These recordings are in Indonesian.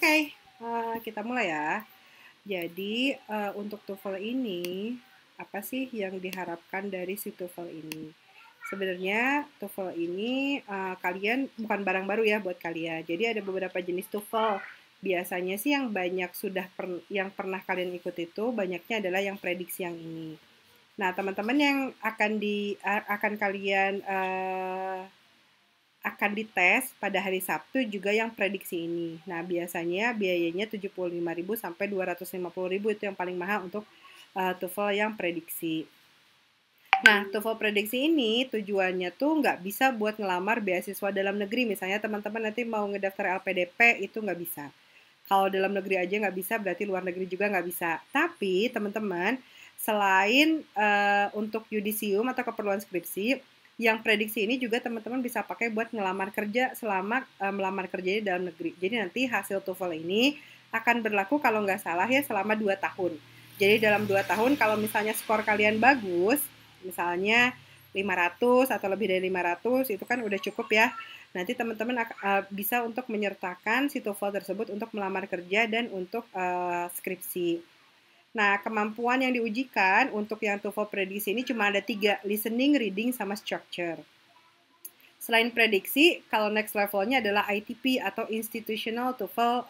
Oke, kita mulai ya. Jadi, untuk TOEFL ini, apa sih yang diharapkan dari si TOEFL ini? Sebenarnya TOEFL ini, kalian bukan barang baru ya buat kalian. Jadi ada beberapa jenis TOEFL. Biasanya sih yang pernah kalian ikut itu banyaknya adalah yang prediksi yang ini. Nah, teman-teman yang akan kalian akan dites pada hari Sabtu juga yang prediksi ini. Nah, biasanya biayanya 75.000 sampai 250.000 itu yang paling mahal untuk TOEFL yang prediksi. Nah, TOEFL prediksi ini tujuannya tuh nggak bisa buat ngelamar beasiswa dalam negeri. Misalnya teman-teman nanti mau ngedaftar LPDP itu nggak bisa. Kalau dalam negeri aja nggak bisa, berarti luar negeri juga nggak bisa. Tapi teman-teman, selain untuk yudisium atau keperluan skripsi, yang prediksi ini juga teman-teman bisa pakai buat ngelamar kerja selama melamar kerja di dalam negeri. Jadi nanti hasil TOEFL ini akan berlaku kalau nggak salah ya selama 2 tahun. Jadi dalam 2 tahun kalau misalnya skor kalian bagus, misalnya 500 atau lebih dari 500 itu kan udah cukup ya. Nanti teman-teman bisa untuk menyertakan si TOEFL tersebut untuk melamar kerja dan untuk skripsi. Nah, kemampuan yang diujikan untuk yang TOEFL prediksi ini cuma ada 3, listening, reading, sama structure. Selain prediksi, kalau next levelnya adalah ITP atau Institutional TOEFL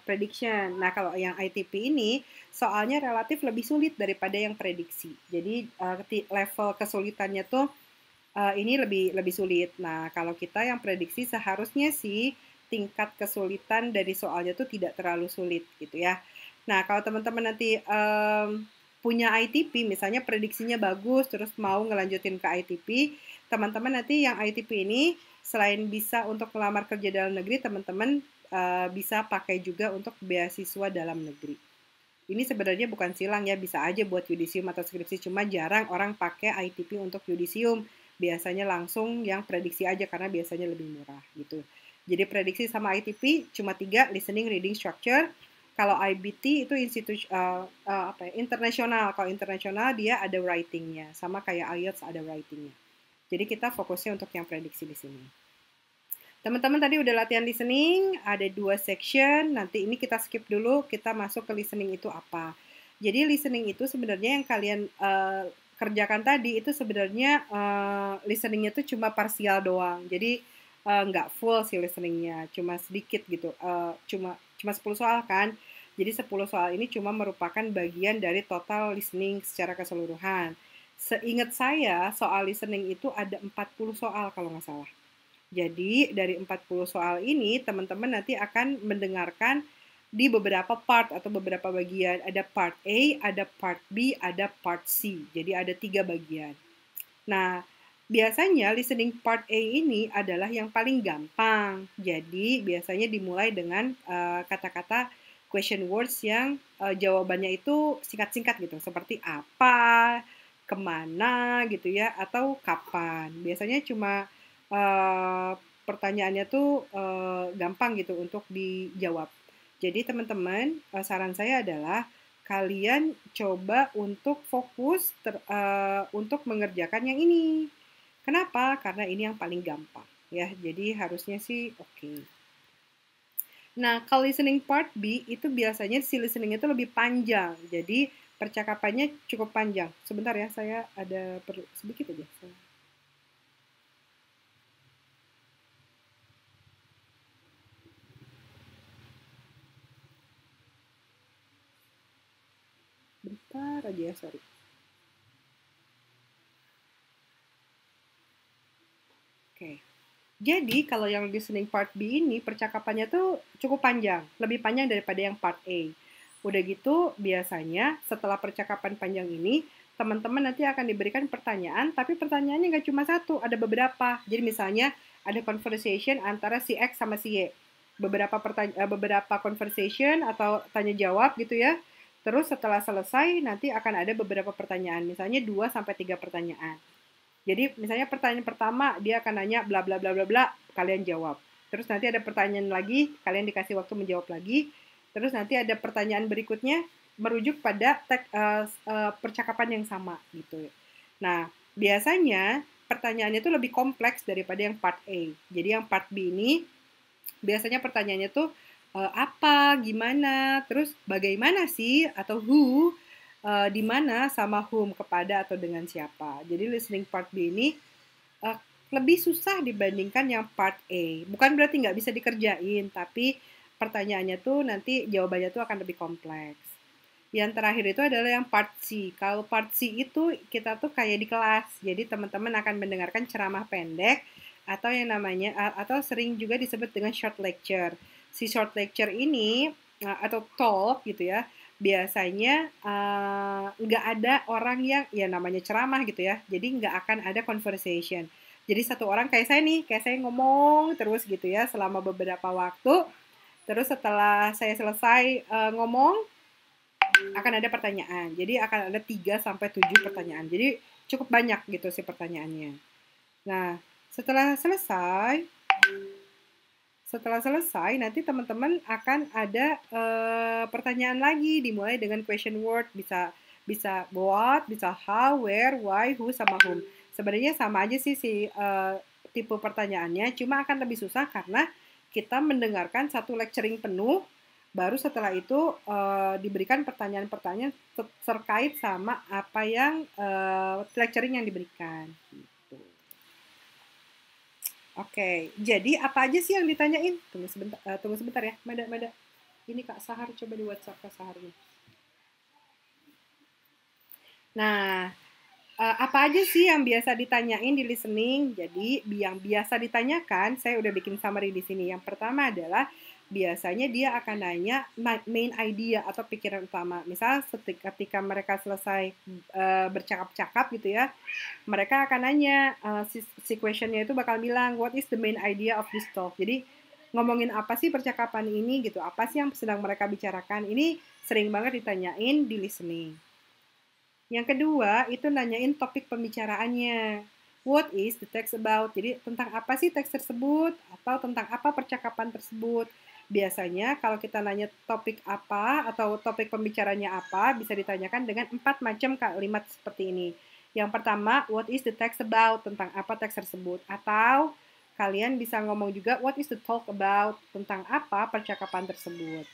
Prediction. Nah, kalau yang ITP ini soalnya relatif lebih sulit daripada yang prediksi. Jadi level kesulitannya tuh ini lebih sulit. Nah, kalau kita yang prediksi seharusnya sih tingkat kesulitan dari soalnya tuh tidak terlalu sulit gitu ya. Nah, kalau teman-teman nanti punya ITP, misalnya prediksinya bagus, terus mau ngelanjutin ke ITP, teman-teman nanti yang ITP ini selain bisa untuk melamar kerja dalam negeri, teman-teman bisa pakai juga untuk beasiswa dalam negeri. Ini sebenarnya bukan silang ya, bisa aja buat yudisium atau skripsi, cuma jarang orang pakai ITP untuk yudisium. Biasanya langsung yang prediksi aja karena biasanya lebih murah gitu. Jadi prediksi sama ITP cuma 3, listening, reading, structure. Kalau IBT itu internasional. Kalau internasional dia ada writingnya, sama kayak IELTS ada writingnya. Jadi kita fokusnya untuk yang prediksi di sini. Teman-teman tadi udah latihan listening, ada 2 section, nanti ini kita skip dulu, kita masuk ke listening itu apa. Jadi listening itu sebenarnya yang kalian kerjakan tadi itu sebenarnya listeningnya tuh cuma parsial doang. Jadi nggak full sih listeningnya, cuma sedikit gitu, cuma 10 soal kan. Jadi 10 soal ini cuma merupakan bagian dari total listening secara keseluruhan. Seingat saya, soal listening itu ada 40 soal kalau nggak salah. Jadi dari 40 soal ini teman-teman nanti akan mendengarkan di beberapa part atau beberapa bagian. Ada part A, ada part B, ada part C. Jadi ada 3 bagian. Nah, biasanya listening part A ini adalah yang paling gampang. Jadi biasanya dimulai dengan kata-kata question words yang jawabannya itu singkat-singkat gitu. Seperti apa, kemana gitu ya, atau kapan. Biasanya cuma pertanyaannya tuh gampang gitu untuk dijawab. Jadi teman-teman, saran saya adalah kalian coba untuk fokus untuk mengerjakan yang ini. Kenapa? Karena ini yang paling gampang ya. Jadi harusnya sih oke. Nah, kalau listening part B itu biasanya si listening itu lebih panjang. Jadi percakapannya cukup panjang. Sebentar ya, saya ada perlu sedikit aja. Bentar aja ya, sorry. Oke. Jadi kalau yang listening part B ini percakapannya tuh cukup panjang, lebih panjang daripada yang part A. Udah gitu biasanya setelah percakapan panjang ini, teman-teman nanti akan diberikan pertanyaan, tapi pertanyaannya nggak cuma satu, ada beberapa. Jadi misalnya ada conversation antara si X sama si Y. Beberapa conversation atau tanya jawab gitu ya. Terus setelah selesai nanti akan ada beberapa pertanyaan, misalnya 2 sampai 3 pertanyaan. Jadi misalnya pertanyaan pertama dia akan nanya bla bla bla bla bla, kalian jawab. Terus nanti ada pertanyaan lagi, kalian dikasih waktu menjawab lagi. Terus nanti ada pertanyaan berikutnya merujuk pada percakapan yang sama gitu. Nah, biasanya pertanyaannya itu lebih kompleks daripada yang part A. Jadi yang part B ini biasanya pertanyaannya tuh apa, gimana, terus bagaimana sih, atau who, di mana, sama whom, kepada atau dengan siapa. Jadi listening part B ini uh, lebih susah dibandingkan yang part A. Bukan berarti nggak bisa dikerjain, tapi pertanyaannya tuh nanti jawabannya tuh akan lebih kompleks. Yang terakhir itu adalah yang part C. Kalau part C itu kita tuh kayak di kelas, jadi teman-teman akan mendengarkan ceramah pendek atau yang namanya atau sering juga disebut dengan short lecture. Si short lecture ini atau talk gitu ya, biasanya nggak ada orang yang ya namanya ceramah gitu ya, jadi nggak akan ada conversation. Jadi satu orang kayak saya nih, kayak saya ngomong terus gitu ya selama beberapa waktu. Terus setelah saya selesai ngomong, akan ada pertanyaan. Jadi akan ada 3 sampai 7 pertanyaan. Jadi cukup banyak gitu sih pertanyaannya. Nah, setelah selesai setelah selesai nanti teman-teman akan ada pertanyaan lagi dimulai dengan question word, bisa bisa what, bisa how, where, why, who sama whom. Sebenarnya sama aja sih si tipe pertanyaannya, cuma akan lebih susah karena kita mendengarkan satu lecturing penuh, baru setelah itu diberikan pertanyaan-pertanyaan terkait sama apa yang lecturing yang diberikan. Oke, jadi apa aja sih yang ditanyain? Tunggu sebentar ya, Mada. Ini Kak Sahar, coba di WhatsApp Kak Sahar nih. Nah, apa aja sih yang biasa ditanyain di listening? Jadi, yang biasa ditanyakan, saya udah bikin summary di sini. Yang pertama adalah biasanya dia akan nanya main idea atau pikiran utama. Misal ketika mereka selesai bercakap-cakap gitu ya, mereka akan nanya si questionnya itu bakal bilang what is the main idea of this talk. Jadi ngomongin apa sih percakapan ini gitu, apa sih yang sedang mereka bicarakan. Ini sering banget ditanyain di listening. Yang kedua, itu nanyain topik pembicaraannya. What is the text about? Jadi, tentang apa sih teks tersebut? Atau tentang apa percakapan tersebut? Biasanya, kalau kita nanya topik apa atau topik pembicaranya apa, bisa ditanyakan dengan 4 macam kalimat seperti ini. Yang pertama, what is the text about? Tentang apa teks tersebut? Atau, kalian bisa ngomong juga, what is the talk about? Tentang apa percakapan tersebut?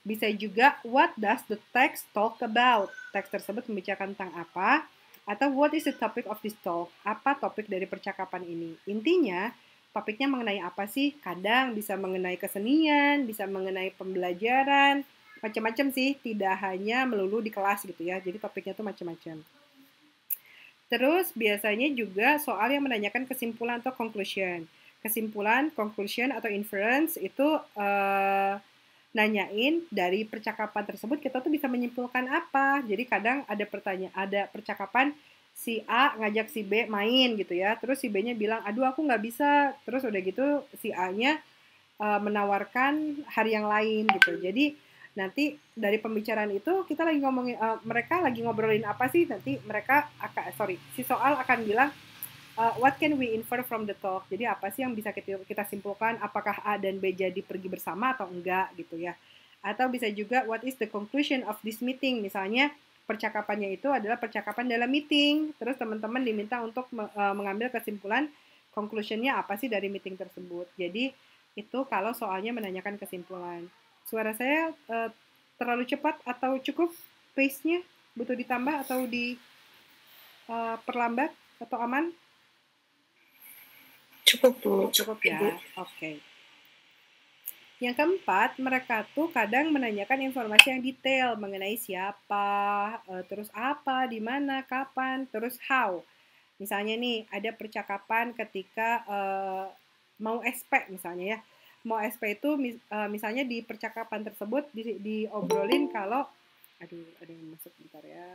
Bisa juga, what does the text talk about? Teks tersebut membicarakan tentang apa? Atau what is the topic of this talk? Apa topik dari percakapan ini? Intinya, topiknya mengenai apa sih? Kadang bisa mengenai kesenian, bisa mengenai pembelajaran, macam-macam sih, tidak hanya melulu di kelas gitu ya. Jadi topiknya tuh macam-macam. Terus biasanya juga soal yang menanyakan kesimpulan atau conclusion. Kesimpulan, conclusion, atau inference itu nanyain dari percakapan tersebut kita tuh bisa menyimpulkan apa. Jadi kadang ada percakapan si A ngajak si B main gitu ya. Terus si B-nya bilang, aduh aku nggak bisa. Terus udah gitu si A-nya menawarkan hari yang lain gitu. Jadi nanti dari pembicaraan itu kita lagi ngomongin, mereka lagi ngobrolin apa sih, nanti mereka si soal akan bilang, what can we infer from the talk? Jadi apa sih yang bisa kita simpulkan? Apakah A dan B jadi pergi bersama atau enggak gitu ya? Atau bisa juga what is the conclusion of this meeting? Misalnya percakapannya itu adalah percakapan dalam meeting. Terus teman-teman diminta untuk mengambil kesimpulan conclusionnya apa sih dari meeting tersebut. Jadi itu kalau soalnya menanyakan kesimpulan. Suara saya terlalu cepat atau cukup pace-nya? Butuh ditambah atau di perlambat atau aman? Cukup, Bu. Cukup ya, oke. Yang keempat, mereka tuh kadang menanyakan informasi yang detail mengenai siapa, terus apa, di mana, kapan, terus how. Misalnya nih, ada percakapan ketika mau SP misalnya ya. Mau SP itu misalnya di percakapan tersebut diobrolin kalau, aduh ada yang masuk bentar ya.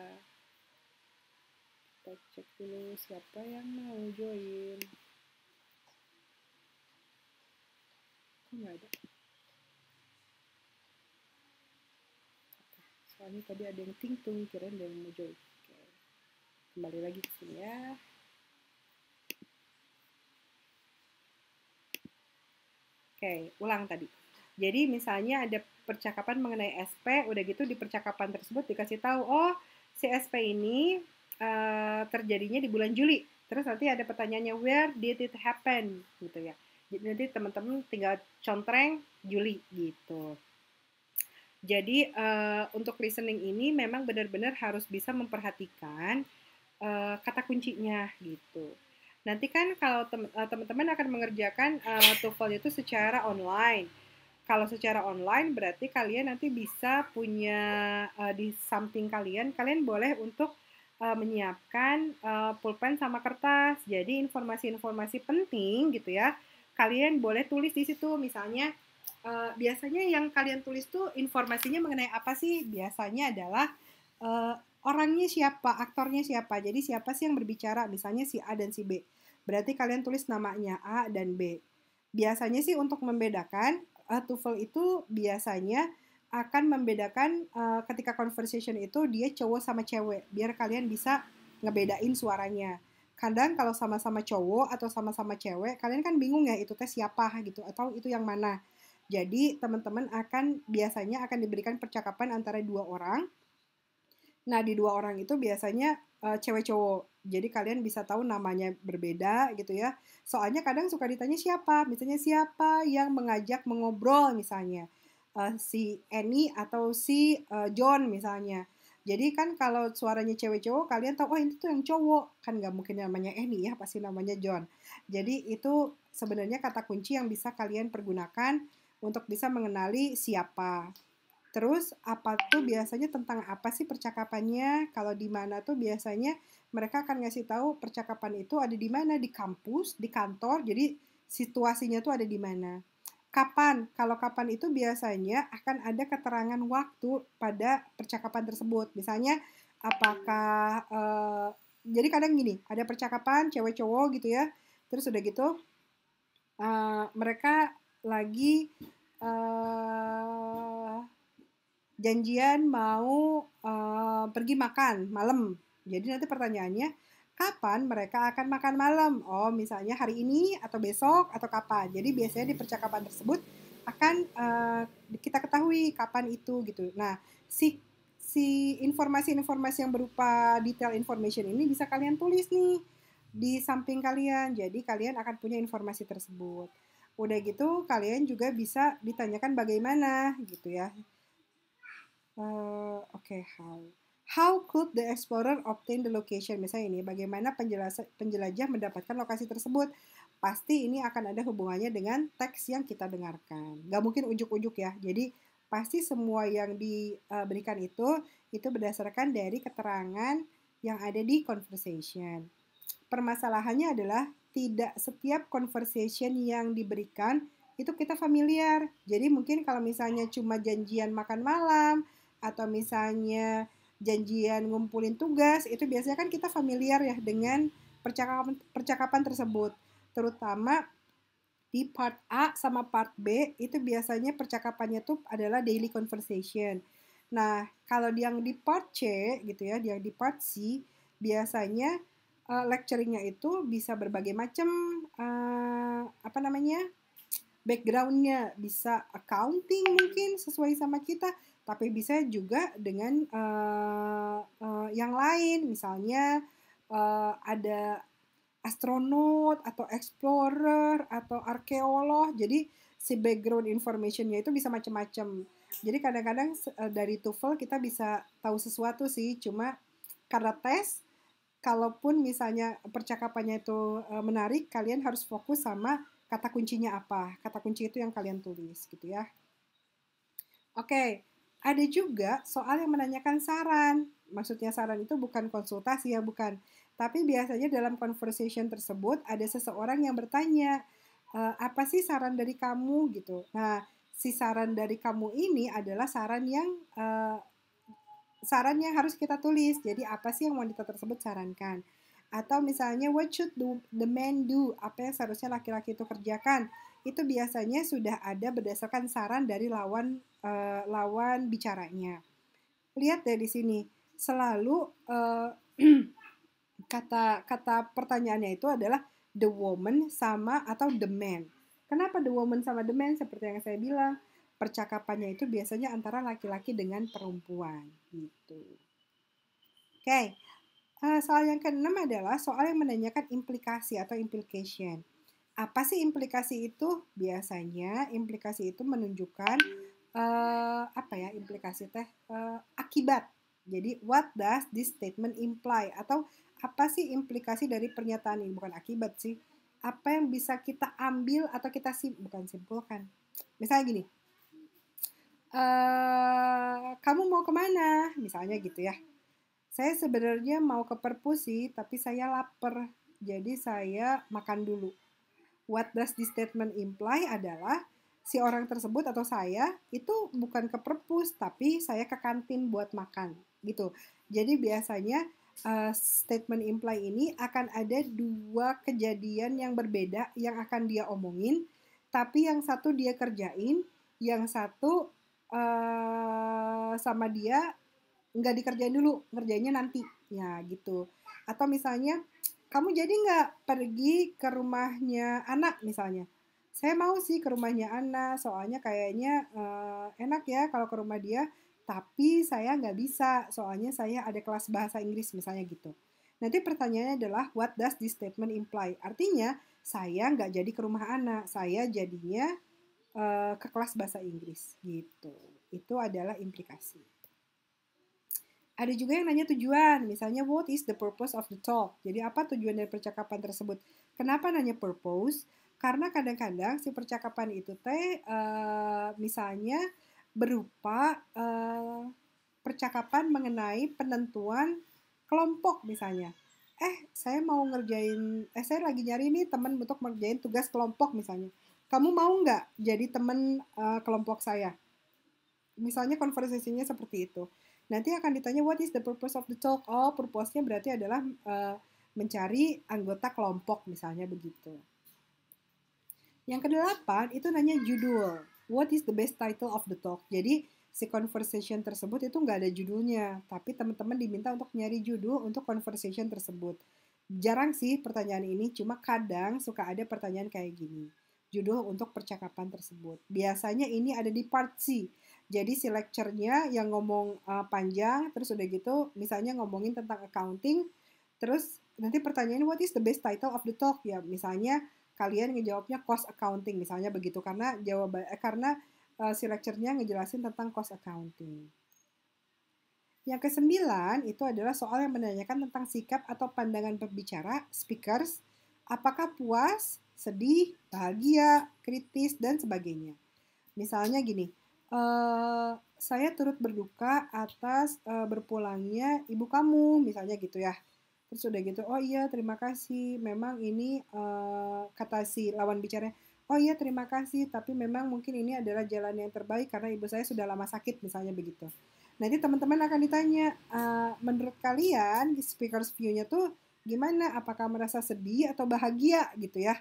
Kita cek dulu siapa yang mau join. Kok nggak ada? Soalnya tadi ada yang ting-tung, kirain ada yang mau join. Oke. Kembali lagi ke sini ya. Oke, ulang tadi. Jadi misalnya ada percakapan mengenai SP, udah gitu di percakapan tersebut dikasih tahu, oh si SP ini terjadinya di bulan Juli. Terus nanti ada pertanyaannya, where did it happen? Gitu ya. Jadi nanti teman-teman tinggal contreng Juli gitu. Jadi untuk listening ini memang benar-benar harus bisa memperhatikan kata kuncinya gitu. Nanti kan kalau teman-teman akan mengerjakan TOEFL itu secara online. Kalau secara online berarti kalian nanti bisa punya di samping kalian, kalian boleh untuk menyiapkan pulpen sama kertas. Jadi informasi-informasi penting gitu ya, kalian boleh tulis di situ. Misalnya biasanya yang kalian tulis tuh informasinya mengenai apa sih? Biasanya adalah uh, orangnya siapa, aktornya siapa. Jadi siapa sih yang berbicara? Misalnya si A dan si B. Berarti kalian tulis namanya A dan B. Biasanya sih untuk membedakan TOEFL itu biasanya akan membedakan ketika conversation itu dia cowok sama cewek biar kalian bisa ngebedain suaranya. Kadang kalau sama-sama cowok atau sama-sama cewek, kalian kan bingung ya itu tes siapa gitu atau itu yang mana. Jadi teman-teman akan biasanya akan diberikan percakapan antara dua orang. Nah, di dua orang itu biasanya cewek cowok. Jadi kalian bisa tahu namanya berbeda gitu ya. Soalnya kadang suka ditanya siapa, misalnya siapa yang mengajak mengobrol misalnya. Si Annie atau si John misalnya. Jadi kan kalau suaranya cewek cowok kalian tahu oh ini tuh yang cowok. Kan nggak mungkin namanya Annie ya, pasti namanya John. Jadi itu sebenarnya kata kunci yang bisa kalian pergunakan untuk bisa mengenali siapa. Terus apa tuh biasanya tentang apa sih percakapannya? Kalau di mana tuh biasanya mereka akan ngasih tahu percakapan itu ada di mana, di kampus, di kantor. Jadi situasinya tuh ada di mana. Kapan? Kalau kapan itu biasanya akan ada keterangan waktu pada percakapan tersebut. Misalnya apakah jadi kadang gini, ada percakapan cewek cowok gitu ya. Terus udah gitu mereka lagi uh, janjian mau pergi makan malam. Jadi nanti pertanyaannya, kapan mereka akan makan malam? Oh, misalnya hari ini atau besok atau kapan. Jadi biasanya di percakapan tersebut akan kita ketahui kapan itu gitu. Nah, si si informasi-informasi yang berupa detail information ini bisa kalian tulis nih di samping kalian. Jadi kalian akan punya informasi tersebut. Udah gitu kalian juga bisa ditanyakan bagaimana gitu ya. Oke, how. How could the explorer obtain the location? Misalnya ini, bagaimana penjelajah mendapatkan lokasi tersebut? Pasti ini akan ada hubungannya dengan teks yang kita dengarkan. Gak mungkin ujuk-ujuk ya. Jadi pasti semua yang diberikan itu berdasarkan dari keterangan yang ada di conversation. Permasalahannya adalah tidak setiap conversation yang diberikan itu kita familiar. Jadi mungkin kalau misalnya cuma janjian makan malam atau misalnya janjian ngumpulin tugas, itu biasanya kan kita familiar ya dengan percakapan tersebut. Terutama di part A sama part B itu biasanya percakapannya tuh adalah daily conversation. Nah, kalau yang di part C gitu ya, yang di part C biasanya lecturingnya itu bisa berbagai macam apa namanya backgroundnya, bisa accounting mungkin sesuai sama kita, tapi bisa juga dengan yang lain, misalnya ada astronot atau explorer atau arkeolog. Jadi si background informationnya itu bisa macam-macam. Jadi kadang-kadang dari TOEFL kita bisa tahu sesuatu sih, cuma karena tes, kalaupun misalnya percakapannya itu menarik, kalian harus fokus sama kata kuncinya apa. Kata kunci itu yang kalian tulis gitu ya. Oke, ada juga soal yang menanyakan saran. Maksudnya saran itu bukan konsultasi ya, bukan. Tapi biasanya dalam conversation tersebut ada seseorang yang bertanya, apa sih saran dari kamu gitu. Nah, si saran dari kamu ini adalah saran yang harus kita tulis. Jadi apa sih yang wanita tersebut sarankan? Atau misalnya what should the man do? Apa yang seharusnya laki-laki itu kerjakan? Itu biasanya sudah ada berdasarkan saran dari lawan bicaranya. Lihat deh di sini. Selalu kata pertanyaannya itu adalah the woman sama atau the man. Kenapa the woman sama the man? Seperti yang saya bilang, percakapannya itu biasanya antara laki-laki dengan perempuan gitu. Oke, soal yang keenam adalah soal yang menanyakan implikasi atau implication. Apa sih implikasi itu? Biasanya implikasi itu menunjukkan apa ya implikasi teh akibat. Jadi what does this statement imply atau apa sih implikasi dari pernyataan ini, bukan akibat sih. Apa yang bisa kita ambil atau kita bukan simpulkan. Misalnya gini, kamu mau kemana? Misalnya gitu ya. Saya sebenarnya mau ke perpus sih, tapi saya lapar. Jadi saya makan dulu. What does this statement imply adalah si orang tersebut atau saya itu bukan ke perpus, tapi saya ke kantin buat makan gitu. Jadi biasanya statement imply ini akan ada dua kejadian yang berbeda yang akan dia omongin, tapi yang satu dia kerjain, yang satu sama dia nggak dikerjain dulu, ngerjainnya nanti, ya gitu. Atau misalnya, kamu jadi nggak pergi ke rumahnya anak misalnya? Saya mau sih ke rumahnya Ana, soalnya kayaknya enak ya kalau ke rumah dia, tapi saya nggak bisa, soalnya saya ada kelas bahasa Inggris misalnya gitu. Nanti pertanyaannya adalah, what does this statement imply? Artinya, saya nggak jadi ke rumah Ana, saya jadinya ke kelas bahasa Inggris gitu. Itu adalah implikasi. Ada juga yang nanya tujuan, misalnya what is the purpose of the talk? Jadi apa tujuan dari percakapan tersebut? Kenapa nanya purpose? Karena kadang-kadang si percakapan itu teh misalnya berupa percakapan mengenai penentuan kelompok misalnya. Saya lagi nyari nih teman untuk ngerjain tugas kelompok misalnya. Kamu mau nggak jadi teman kelompok saya? Misalnya konversasinya seperti itu. Nanti akan ditanya what is the purpose of the talk? Oh, purpose-nya berarti adalah mencari anggota kelompok misalnya begitu. Yang kedelapan itu nanya judul. What is the best title of the talk? Jadi si conversation tersebut itu nggak ada judulnya, tapi teman-teman diminta untuk nyari judul untuk conversation tersebut. Jarang sih pertanyaan ini, cuma kadang suka ada pertanyaan kayak gini. Judul untuk percakapan tersebut. Biasanya ini ada di part C. Jadi si lecture-nya yang ngomong panjang, terus udah gitu misalnya ngomongin tentang accounting, terus nanti pertanyaannya what is the best title of the talk? Ya misalnya kalian ngejawabnya cost accounting misalnya begitu karena si lecture-nya ngejelasin tentang cost accounting. Yang kesembilan itu adalah soal yang menanyakan tentang sikap atau pandangan pembicara, speakers, apakah puas, sedih, bahagia, kritis, dan sebagainya. Misalnya gini, saya turut berduka atas berpulangnya ibu kamu, misalnya gitu ya. Terus udah gitu, oh iya terima kasih, memang ini kata si lawan bicaranya, oh iya terima kasih, tapi memang mungkin ini adalah jalan yang terbaik karena ibu saya sudah lama sakit, misalnya begitu. Nanti teman-teman akan ditanya, menurut kalian di speakers view-nya tuh gimana? Apakah merasa sedih atau bahagia gitu ya?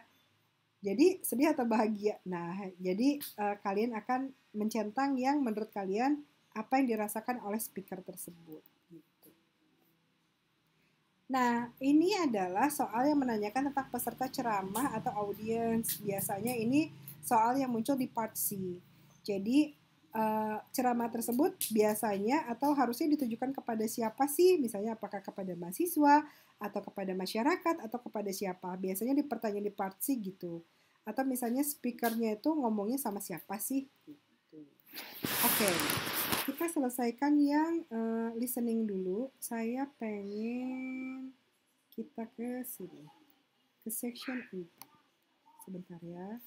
Jadi sedih atau bahagia. Nah, jadi kalian akan mencentang yang menurut kalian apa yang dirasakan oleh speaker tersebut. Gitu. Nah, ini adalah soal yang menanyakan tentang peserta ceramah atau audiens. Biasanya ini soal yang muncul di part C. Jadi ceramah tersebut biasanya atau harusnya ditujukan kepada siapa sih? Misalnya apakah kepada mahasiswa atau kepada masyarakat atau kepada siapa? Biasanya di pertanyaan di part C gitu. Atau misalnya speakernya itu ngomongnya sama siapa sih? Gitu. Oke, kita selesaikan yang listening dulu. Saya pengen kita ke sini, ke section 4. Sebentar ya.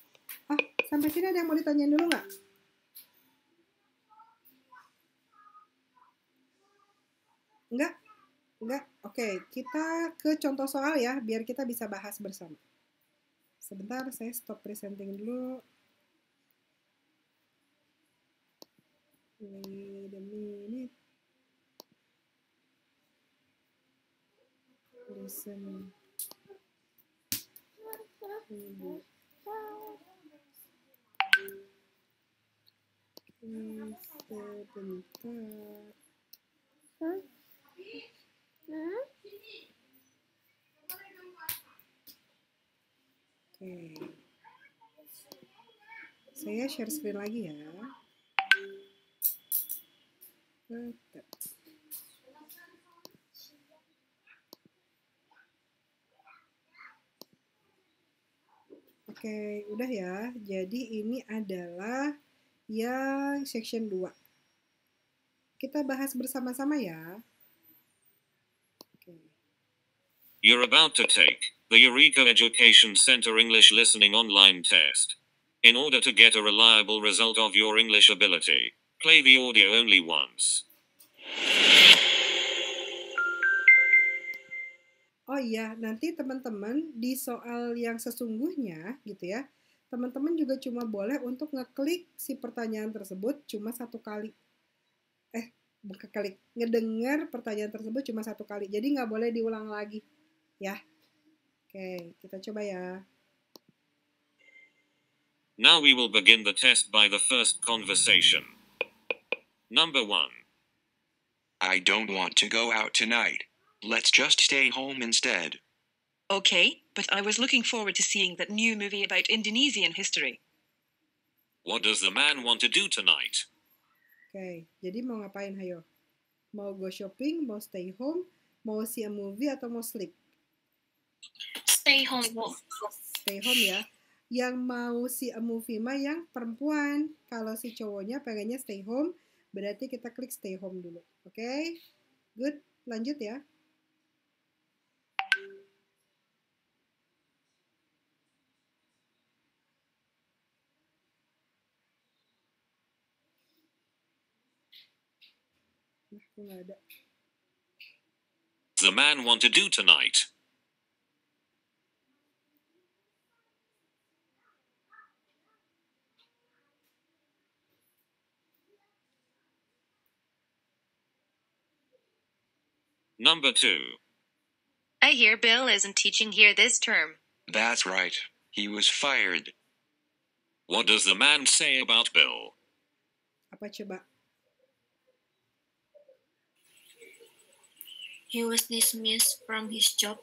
Sampai sini ada yang mau ditanyain dulu nggak? Enggak? Enggak? Oke, kita ke contoh soal ya, biar kita bisa bahas bersama. Sebentar, saya stop presenting dulu. Wait a minute. Listen. Sebentar. Oke. Saya share screen lagi ya. Oke, udah ya. Jadi ini adalah yang section 2. Kita bahas bersama-sama ya. You're about to take the Eureka Education Center English Listening Online Test. In order to get a reliable result of your English ability, play the audio only once. Oh iya, nanti teman-teman di soal yang sesungguhnya gitu ya, teman-teman juga cuma boleh untuk ngeklik si pertanyaan tersebut cuma satu kali. Bukan klik, ngedengar pertanyaan tersebut cuma satu kali. Jadi nggak boleh diulang lagi ya. Oke, kita coba ya. Now we will begin the test by the first conversation. Number 1. I don't want to go out tonight. Let's just stay home instead. Okay, but I was looking forward to seeing that new movie about Indonesian history. What does the man want to do tonight? Oke, jadi mau ngapain, hayo? Mau go shopping, mau stay home, mau see a movie, atau mau sleep? Stay home. Stay home ya. Yang mau see a movie mah yang perempuan. Kalau si cowoknya pengennya stay home, berarti kita klik stay home dulu. Oke? Good. Lanjut ya. Nggak ada. The man want to do tonight? Number 2. I hear Bill isn't teaching here this term. That's right. He was fired. What does the man say about Bill? Apa coba? He was dismissed from his job.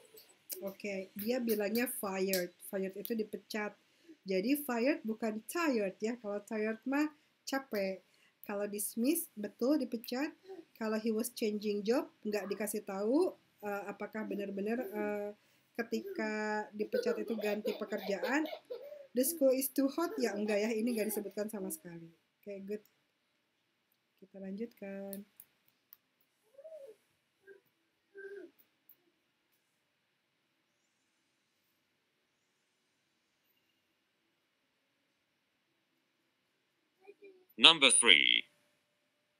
Oke, dia bilangnya fired. Fired itu dipecat. Jadi fired bukan tired ya. Kalau tired mah capek. Kalau dismiss betul dipecat. Kalau he was changing job nggak dikasih tahu apakah benar-benar ketika dipecat itu ganti pekerjaan. The school is too hot ya enggak ya. Ini nggak disebutkan sama sekali. Oke, good. Kita lanjutkan. Number 3.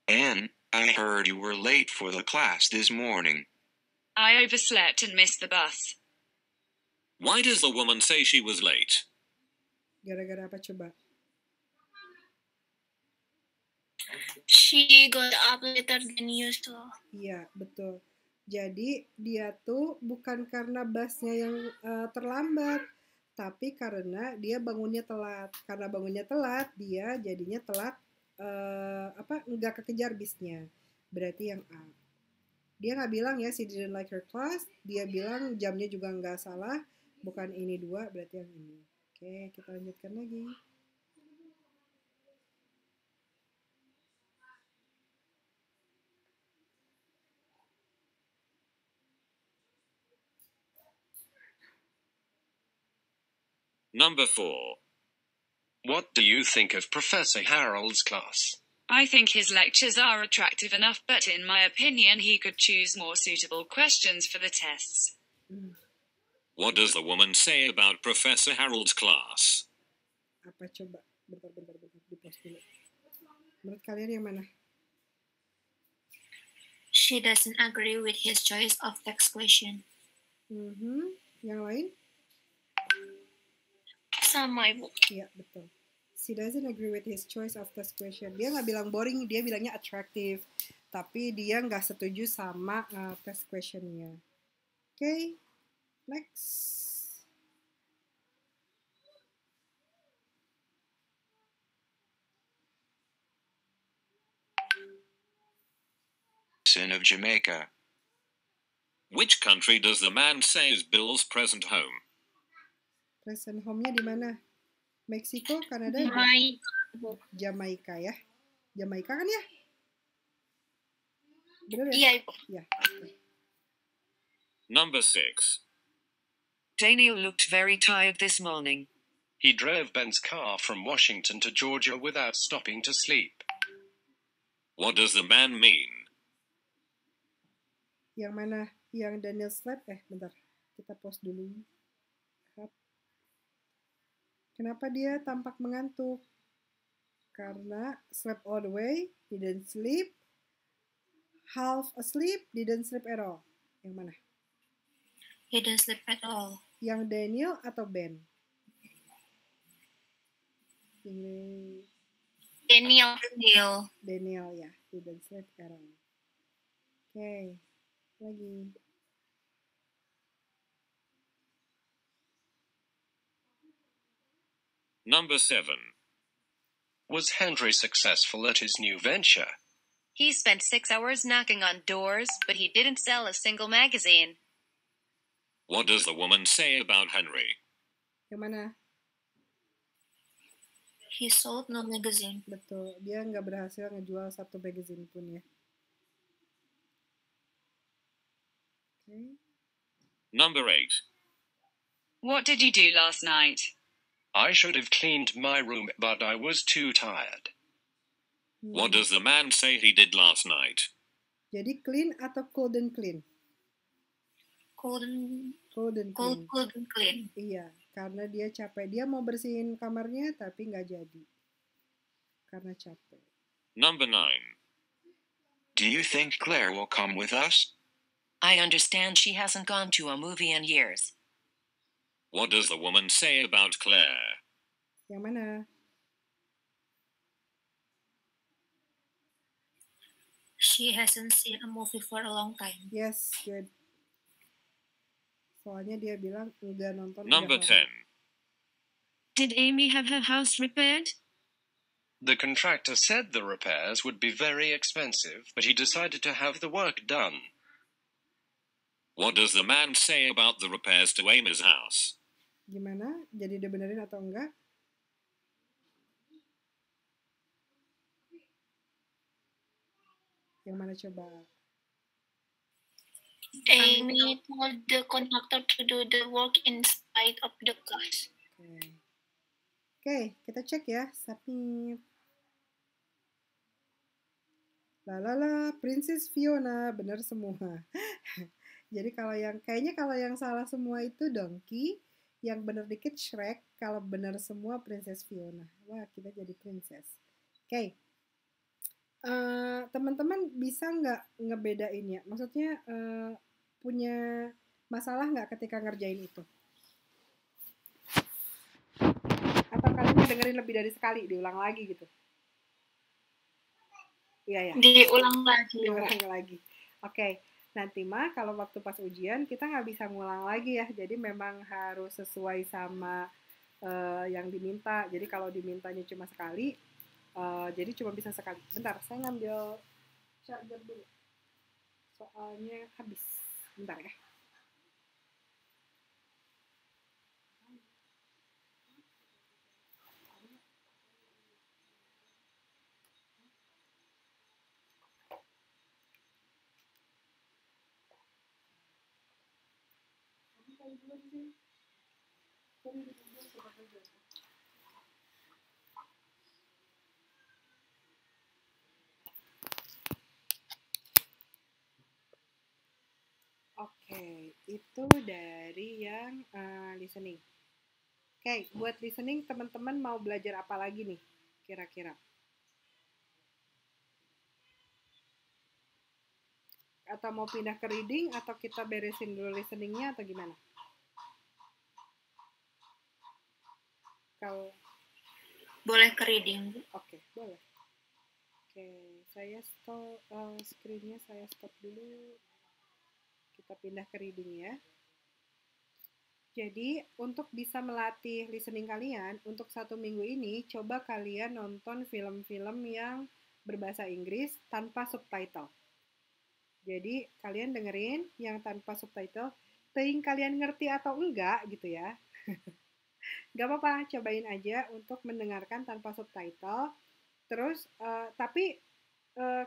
Anne, I heard you were late for the class this morning. I overslept and missed the bus. Why does the woman say she was late? Gara-gara apa coba? She got up later than usual. Iya, betul. Jadi dia tuh bukan karena busnya yang terlambat, tapi karena dia bangunnya telat. Karena bangunnya telat, dia jadinya telat nggak kekejar bisnya. Berarti yang A. Dia nggak bilang ya she didn't like her class. Dia bilang jamnya juga nggak salah. Bukan ini 2, berarti yang ini. Oke, kita lanjutkan lagi. Number 4. What do you think of Professor Harold's class? I think his lectures are attractive enough, but in my opinion, he could choose more suitable questions for the tests. What does the woman say about Professor Harold's class? Apa coba? Bentar, di-pause dulu. Menurut kalian yang mana? She doesn't agree with his choice of text question. Yang lain? Sama, Ibu. Iya, betul. She doesn't agree with his choice of test question. Dia nggak bilang boring, dia bilangnya attractive. Tapi dia nggak setuju sama test questionnya. Oke, next. Citizen of Jamaica. Which country does the man say is Bill's present home? Present home-nya di mana? Meksiko, Kanada, Jamaika ya. Jamaika kan ya? Benar ya? Iya, Ibu. Ya. Number 6. Daniel looked very tired this morning. He drove Ben's car from Washington to Georgia without stopping to sleep. What does the man mean? Yang mana? Yang Daniel slept? Bentar. Kita pause dulu. Kenapa dia tampak mengantuk? Karena slept all the way, didn't sleep, half asleep, didn't sleep at all. Yang mana? He didn't sleep at all. Yang Daniel atau Ben? Daniel. Daniel ya, didn't sleep at all. Oke, lagi. Number 7. Was Henry successful at his new venture? He spent 6 hours knocking on doors, but he didn't sell a single magazine. What does the woman say about Henry? Yang mana? He sold no magazine. Betul, dia nggak berhasil ngejual satu magazine pun ya. Okay. Number 8. What did you do last night? I should have cleaned my room, but I was too tired. What does the man say he did last night? Jadi clean atau couldn't clean? Couldn't clean. Iya, karena dia capek. Dia mau bersihin kamarnya tapi nggak jadi. Karena capek. Number 9. Do you think Claire will come with us? I understand she hasn't gone to a movie in years. What does the woman say about Claire? Yang mana? She hasn't seen a movie for a long time. Yes, good. Soalnya dia bilang udah nonton. Number 10. Did Amy have her house repaired? The contractor said the repairs would be very expensive, but he decided to have the work done. What does the man say about the repairs to Amy's house? Gimana? Jadi dia benerin atau enggak? Yang mana coba? Amy told the contractor to do the work in spite of the cost. Oke, kita cek ya. Submit. Lalala, Princess Fiona, bener semua. Jadi kalau yang salah semua itu Donkey, yang bener dikit Shrek, kalau bener semua Princess Fiona. Wah, kita jadi princess. Oke. Teman-teman bisa nggak ngebedain ya? Maksudnya punya masalah nggak ketika ngerjain itu? Atau kalian ngedengerin lebih dari sekali, diulang lagi gitu? Iya ya. Diulang lagi. Oke. Nanti mah kalau waktu pas ujian kita nggak bisa ngulang lagi ya. Jadi memang harus sesuai sama yang diminta. Jadi kalau dimintanya cuma sekali, jadi cuma bisa sekali. Bentar, saya ngambil charger dulu. Soalnya habis. Bentar ya. Oke, itu dari yang listening. Oke, buat listening teman-teman mau belajar apa lagi nih kira-kira? Atau mau pindah ke reading atau kita beresin dulu listeningnya atau gimana? Kalau boleh ke reading. Oke, boleh. Oke, saya stop screen-nya, saya stop dulu. Kita pindah ke reading ya. Jadi, untuk bisa melatih listening kalian, untuk 1 minggu ini, coba kalian nonton film-film yang berbahasa Inggris tanpa subtitle. Jadi, kalian dengerin yang tanpa subtitle, teuing kalian ngerti atau enggak gitu ya. Gak apa-apa, cobain aja untuk mendengarkan tanpa subtitle. Terus, tapi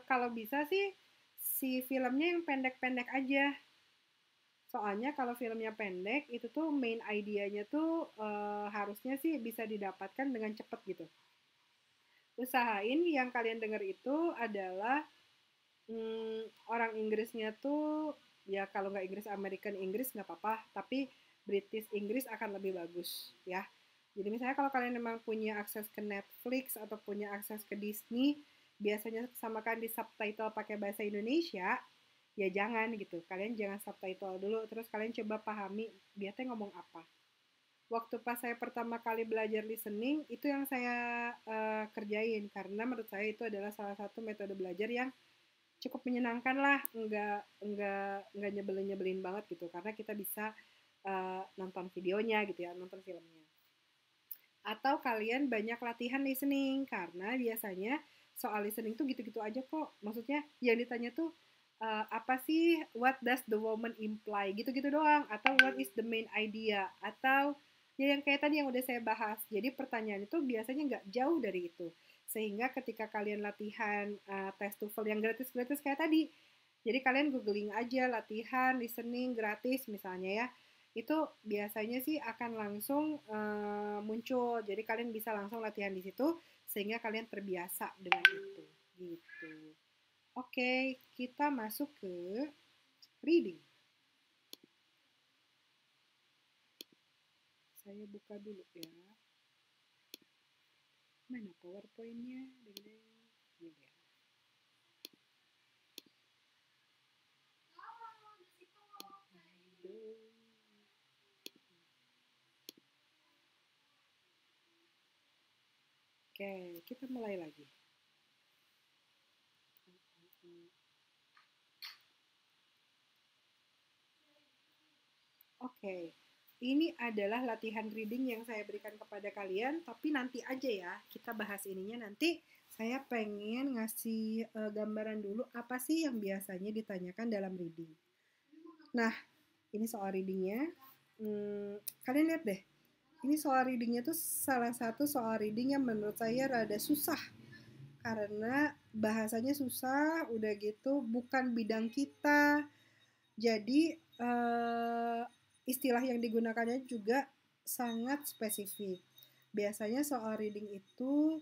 kalau bisa sih, si filmnya yang pendek-pendek aja. Soalnya kalau filmnya pendek, itu tuh main idea-nya tuh harusnya sih bisa didapatkan dengan cepat gitu. Usahain yang kalian dengar itu adalah orang Inggrisnya tuh ya kalau nggak Inggris American Inggris nggak apa-apa, tapi British Inggris akan lebih bagus ya. Jadi misalnya kalau kalian memang punya akses ke Netflix atau punya akses ke Disney, biasanya samakan di subtitle pakai bahasa Indonesia, ya jangan gitu. Kalian jangan subtitle dulu, terus kalian coba pahami dia teh ngomong apa. Waktu pas saya pertama kali belajar listening, itu yang saya kerjain, karena menurut saya itu adalah salah satu metode belajar yang cukup menyenangkan lah, nggak nyebelin banget gitu, karena kita bisa nonton videonya gitu ya, nonton filmnya. Atau kalian banyak latihan listening, karena biasanya soal listening tuh gitu-gitu aja kok. Maksudnya yang ditanya tuh apa sih, what does the woman imply, gitu-gitu doang. Atau what is the main idea, atau ya yang kayak tadi yang udah saya bahas. Jadi pertanyaan itu biasanya nggak jauh dari itu. Sehingga ketika kalian latihan tes TOEFL yang gratis-gratis kayak tadi, jadi kalian googling aja latihan listening gratis misalnya ya, itu biasanya sih akan langsung muncul. Jadi kalian bisa langsung latihan di situ sehingga kalian terbiasa dengan itu. Gitu. Oke, kita masuk ke reading. Saya buka dulu ya. Mana PowerPoint-nya? Ini dia. Oke, kita mulai lagi. Oke, ini adalah latihan reading yang saya berikan kepada kalian, tapi nanti aja ya, kita bahas ininya nanti. Saya pengen ngasih gambaran dulu apa sih yang biasanya ditanyakan dalam reading. Nah, ini soal readingnya. Kalian lihat deh, ini soal readingnya tuh salah satu soal reading yang menurut saya rada susah. Karena bahasanya susah, udah gitu bukan bidang kita. Jadi istilah yang digunakannya juga sangat spesifik. Biasanya soal reading itu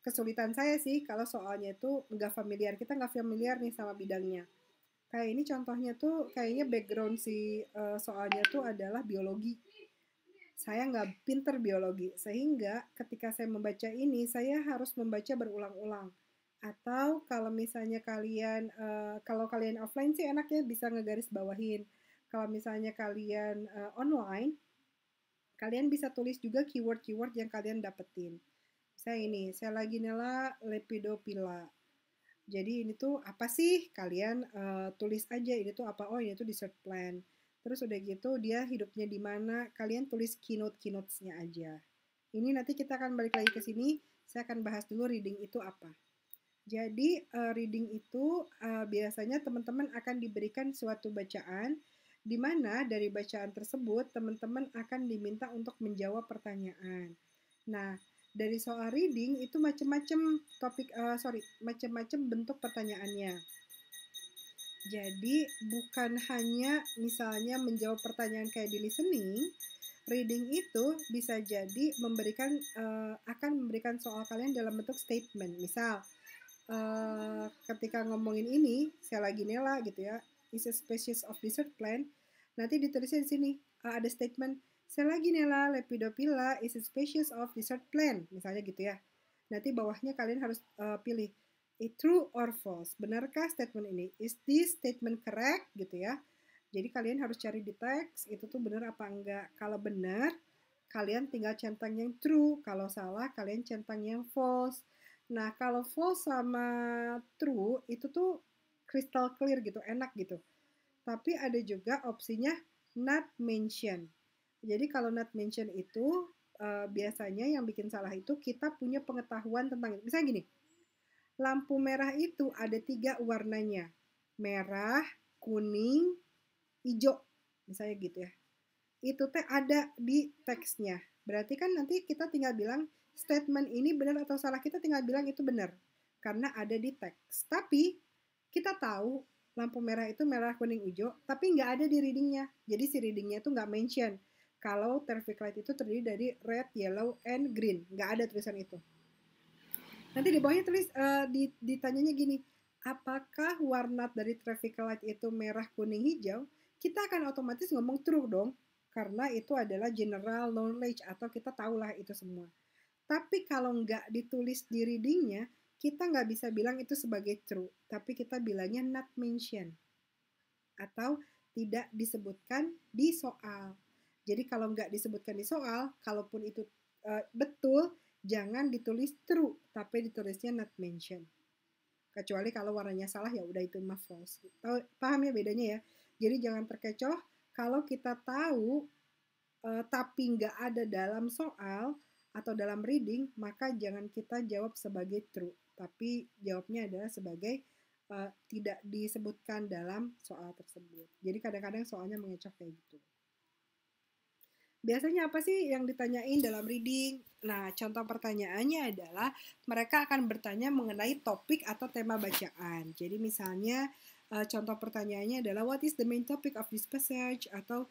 kesulitan saya sih kalau soalnya itu nggak familiar. Kita nggak familiar nih sama bidangnya. Kayak ini contohnya tuh kayaknya background si soalnya tuh adalah biologi. Saya nggak pinter biologi, sehingga ketika saya membaca ini, saya harus membaca berulang-ulang. Atau kalau misalnya kalian, kalau kalian offline sih enaknya bisa ngegaris bawahin. Kalau misalnya kalian online, kalian bisa tulis juga keyword-keyword yang kalian dapetin. Misalnya ini, Selaginella lepidophylla. Jadi ini tuh apa sih? Kalian tulis aja ini tuh apa? Oh ini tuh dessert plant. Terus udah gitu dia hidupnya di mana? Kalian tulis keynote-nya aja. Ini nanti kita akan balik lagi ke sini. Saya akan bahas dulu reading itu apa. Jadi reading itu biasanya teman-teman akan diberikan suatu bacaan di mana dari bacaan tersebut teman-teman akan diminta untuk menjawab pertanyaan. Nah, dari soal reading itu macam-macam macam-macam bentuk pertanyaannya. Jadi bukan hanya misalnya menjawab pertanyaan kayak di listening, reading itu bisa jadi akan memberikan soal kalian dalam bentuk statement. Misal ketika ngomongin ini Selaginella gitu ya, is a species of dessert plant, nanti ditulisnya di sini ada statement Selaginella lepidophylla is a species of dessert plant, misalnya gitu ya. Nanti bawahnya kalian harus pilih true or false. Benarkah statement ini? Is this statement correct? Gitu ya. Jadi kalian harus cari di teks itu tuh benar apa enggak. Kalau benar, kalian tinggal centang yang true. Kalau salah, kalian centang yang false. Nah, kalau false sama true itu tuh crystal clear gitu, enak gitu. Tapi ada juga opsinya not mention. Jadi kalau not mention itu biasanya yang bikin salah itu kita punya pengetahuan tentang itu. Misalnya gini, lampu merah itu ada 3 warnanya. Merah, kuning, hijau. Misalnya gitu ya. Itu teh ada di teksnya. Berarti kan nanti kita tinggal bilang statement ini benar atau salah. Kita tinggal bilang itu benar. Karena ada di teks. Tapi kita tahu lampu merah itu merah, kuning, hijau, tapi nggak ada di readingnya. Jadi si readingnya itu nggak mention kalau traffic light itu terdiri dari red, yellow, and green. Nggak ada tulisan itu. Nanti di bawahnya tulis ditanyanya gini, apakah warna dari traffic light itu merah, kuning, hijau? Kita akan otomatis ngomong true dong, karena itu adalah general knowledge atau kita tahulah itu semua. Tapi kalau nggak ditulis di readingnya, kita nggak bisa bilang itu sebagai true, tapi kita bilangnya not mention atau tidak disebutkan di soal. Jadi kalau nggak disebutkan di soal, kalaupun itu betul, jangan ditulis true, tapi ditulisnya not mention. Kecuali kalau warnanya salah, ya udah itu mah false. Paham ya bedanya ya? Jadi jangan terkecoh kalau kita tahu tapi nggak ada dalam soal atau dalam reading, maka jangan kita jawab sebagai true, tapi jawabnya adalah sebagai tidak disebutkan dalam soal tersebut. Jadi kadang-kadang soalnya mengecoh kayak gitu. Biasanya apa sih yang ditanyain dalam reading? Nah, contoh pertanyaannya adalah mereka akan bertanya mengenai topik atau tema bacaan. Jadi misalnya contoh pertanyaannya adalah what is the main topic of this passage, atau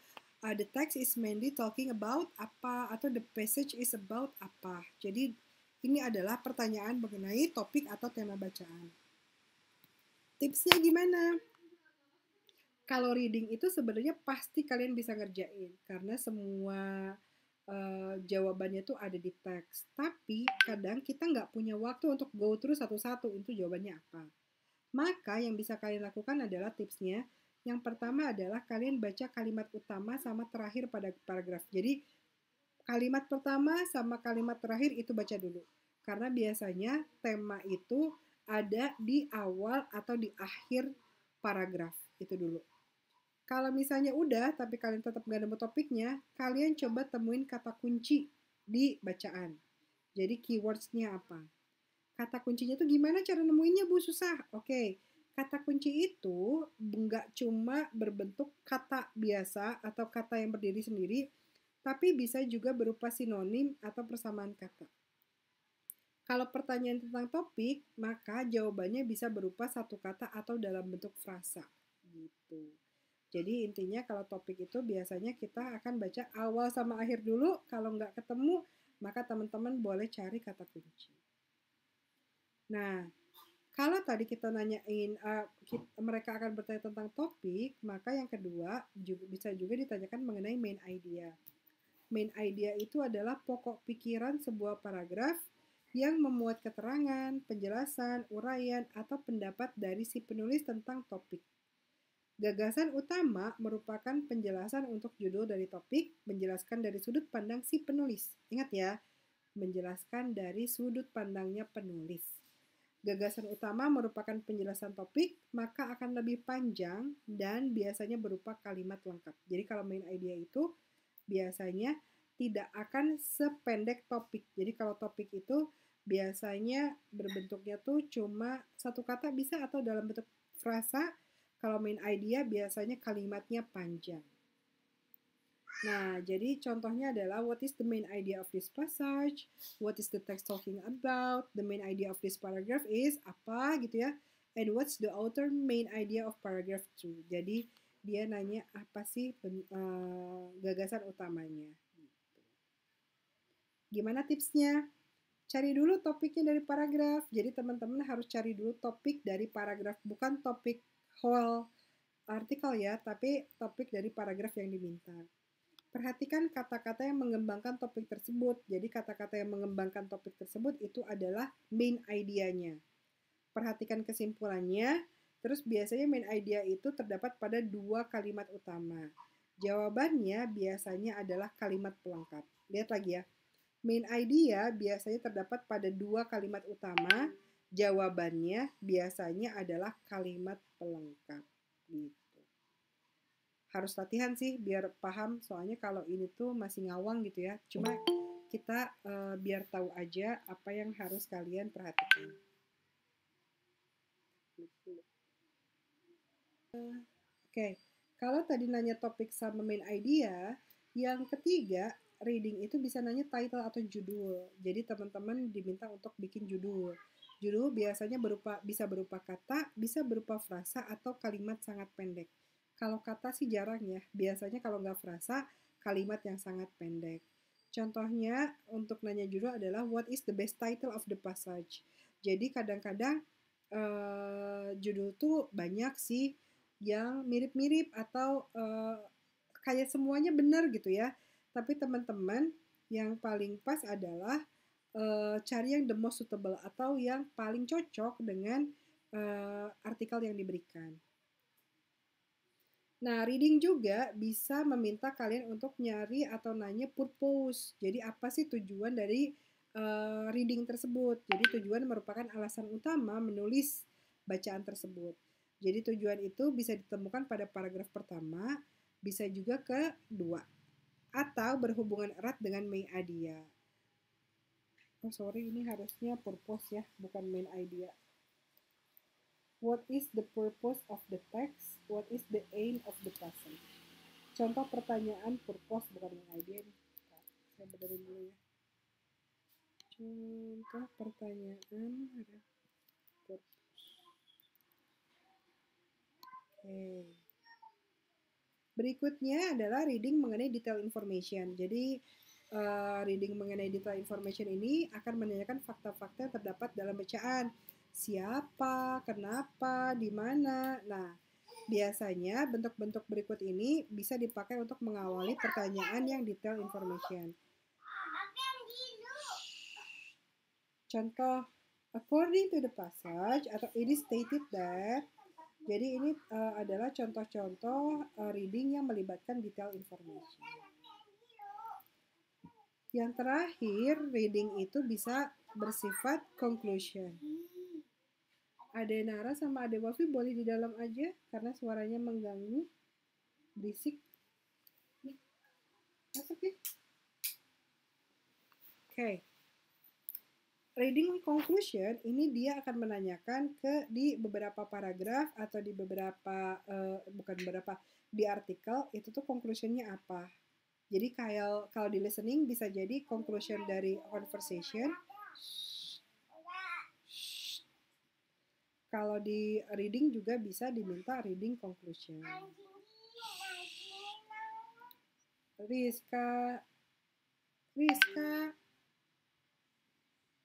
the text is mainly talking about apa, atau the passage is about apa. Jadi ini adalah pertanyaan mengenai topik atau tema bacaan. Tipsnya gimana? Kalau reading itu sebenarnya pasti kalian bisa ngerjain karena semua jawabannya tuh ada di teks. Tapi kadang kita nggak punya waktu untuk go through satu-satu itu jawabannya apa. Maka yang bisa kalian lakukan adalah tipsnya. Yang pertama adalah kalian baca kalimat utama sama terakhir pada paragraf. Jadi kalimat pertama sama kalimat terakhir itu baca dulu. Karena biasanya tema itu ada di awal atau di akhir paragraf. Itu dulu. Kalau misalnya udah, tapi kalian tetap nggak nemu topiknya, kalian coba temuin kata kunci di bacaan. Jadi keywords-nya apa? Kata kuncinya tuh gimana cara nemuinnya, Bu? Susah. Oke, kata kunci itu nggak cuma berbentuk kata biasa atau kata yang berdiri sendiri, tapi bisa juga berupa sinonim atau persamaan kata. Kalau pertanyaan tentang topik, maka jawabannya bisa berupa satu kata atau dalam bentuk frasa. Gitu. Jadi intinya kalau topik itu biasanya kita akan baca awal sama akhir dulu. Kalau nggak ketemu, maka teman-teman boleh cari kata kunci. Nah, kalau tadi kita nanyain, mereka akan bertanya tentang topik, maka yang kedua bisa juga ditanyakan mengenai main idea. Main idea itu adalah pokok pikiran sebuah paragraf yang memuat keterangan, penjelasan, uraian, atau pendapat dari si penulis tentang topik. Gagasan utama merupakan penjelasan untuk judul dari topik, menjelaskan dari sudut pandang si penulis. Ingat ya, menjelaskan dari sudut pandangnya penulis. Gagasan utama merupakan penjelasan topik, maka akan lebih panjang dan biasanya berupa kalimat lengkap. Jadi kalau main idea itu biasanya tidak akan sependek topik. Jadi kalau topik itu biasanya berbentuknya tuh cuma satu kata bisa atau dalam bentuk frasa. Kalau main idea biasanya kalimatnya panjang. Nah, jadi contohnya adalah what is the main idea of this passage? What is the text talking about? The main idea of this paragraph is apa gitu ya. And what's the author main idea of paragraph 2? Jadi dia nanya apa sih gagasan utamanya. Gitu. Gimana tipsnya? Cari dulu topiknya dari paragraf. Jadi teman-teman harus cari dulu topik dari paragraf, bukan topik whole artikel ya, tapi topik dari paragraf yang diminta. Perhatikan kata-kata yang mengembangkan topik tersebut. Jadi kata-kata yang mengembangkan topik tersebut itu adalah main idea-nya. Perhatikan kesimpulannya, terus biasanya main idea itu terdapat pada 2 kalimat utama. Jawabannya biasanya adalah kalimat pelengkap. Lihat lagi ya. Main idea biasanya terdapat pada 2 kalimat utama. Jawabannya biasanya adalah kalimat pelengkap gitu. Harus latihan sih biar paham, soalnya kalau ini tuh masih ngawang gitu ya. Cuma kita biar tahu aja apa yang harus kalian perhatikan. Oke, kalau tadi nanya topik sama main idea, yang ketiga reading itu bisa nanya title atau judul. Jadi teman-teman diminta untuk bikin judul. Judul biasanya bisa berupa kata, bisa berupa frasa atau kalimat sangat pendek. Kalau kata sih jarang ya, biasanya kalau nggak frasa, kalimat yang sangat pendek. Contohnya untuk nanya judul adalah what is the best title of the passage. Jadi kadang-kadang judul tuh banyak sih yang mirip-mirip atau kayak semuanya benar gitu ya. Tapi teman-teman yang paling pas adalah cari yang the most suitable atau yang paling cocok dengan artikel yang diberikan. Nah, reading juga bisa meminta kalian untuk nyari atau nanya purpose. Jadi apa sih tujuan dari reading tersebut? Jadi tujuan merupakan alasan utama menulis bacaan tersebut. Jadi tujuan itu bisa ditemukan pada paragraf pertama, bisa juga kedua, atau berhubungan erat dengan main idea. Oh sorry, ini harusnya purpose ya, bukan main idea. What is the purpose of the text? What is the aim of the passage? Contoh pertanyaan purpose, bukan main idea nih. Saya benerin dulu ya. Contoh pertanyaan ada purpose. Oke. Berikutnya adalah reading mengenai detail information. Jadi reading mengenai detail information ini akan menanyakan fakta-fakta yang terdapat dalam bacaan. Siapa, kenapa, di mana. Nah, biasanya bentuk-bentuk berikut ini bisa dipakai untuk mengawali pertanyaan yang detail information. Contoh, according to the passage, atau it is stated that. Jadi ini adalah contoh-contoh reading yang melibatkan detail information. Yang terakhir, reading itu bisa bersifat conclusion. Ade Nara sama Ade Wafi boleh di dalam aja karena suaranya mengganggu, berisik. Masuk ya. Oke. Reading conclusion ini dia akan menanyakan di beberapa paragraf atau di beberapa di artikel itu tuh conclusionnya apa. Jadi kalau di listening bisa jadi conclusion dari conversation. Kalau di reading juga bisa diminta reading conclusion. Rizka.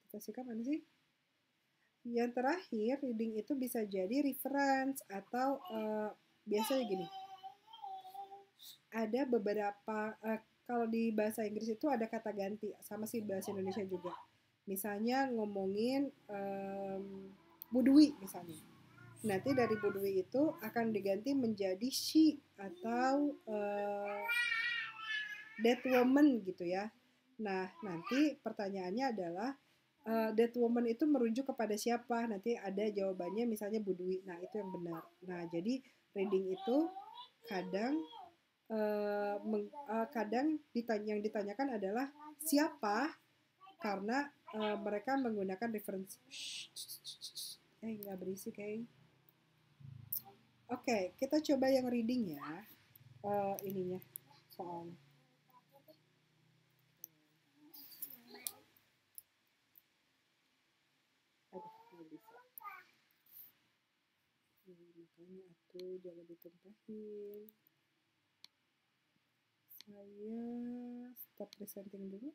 Kita sikap mana sih? Yang terakhir, reading itu bisa jadi reference atau biasanya gini. Ada beberapa, kalau di bahasa Inggris itu ada kata ganti, sama sih bahasa Indonesia juga. Misalnya ngomongin Budwi misalnya. Nanti dari Budwi itu akan diganti menjadi she atau that woman gitu ya. Nah, nanti pertanyaannya adalah that woman itu merujuk kepada siapa? Nanti ada jawabannya misalnya Budwi. Nah, itu yang benar. Nah, jadi reading itu kadang yang ditanyakan adalah siapa karena mereka menggunakan reference. Nggak berisik Oke, kita coba yang reading ya. Ininya soalnya. Nggak bisa. Makanya atuh jangan ditumpahin. Saya stop presenting dulu.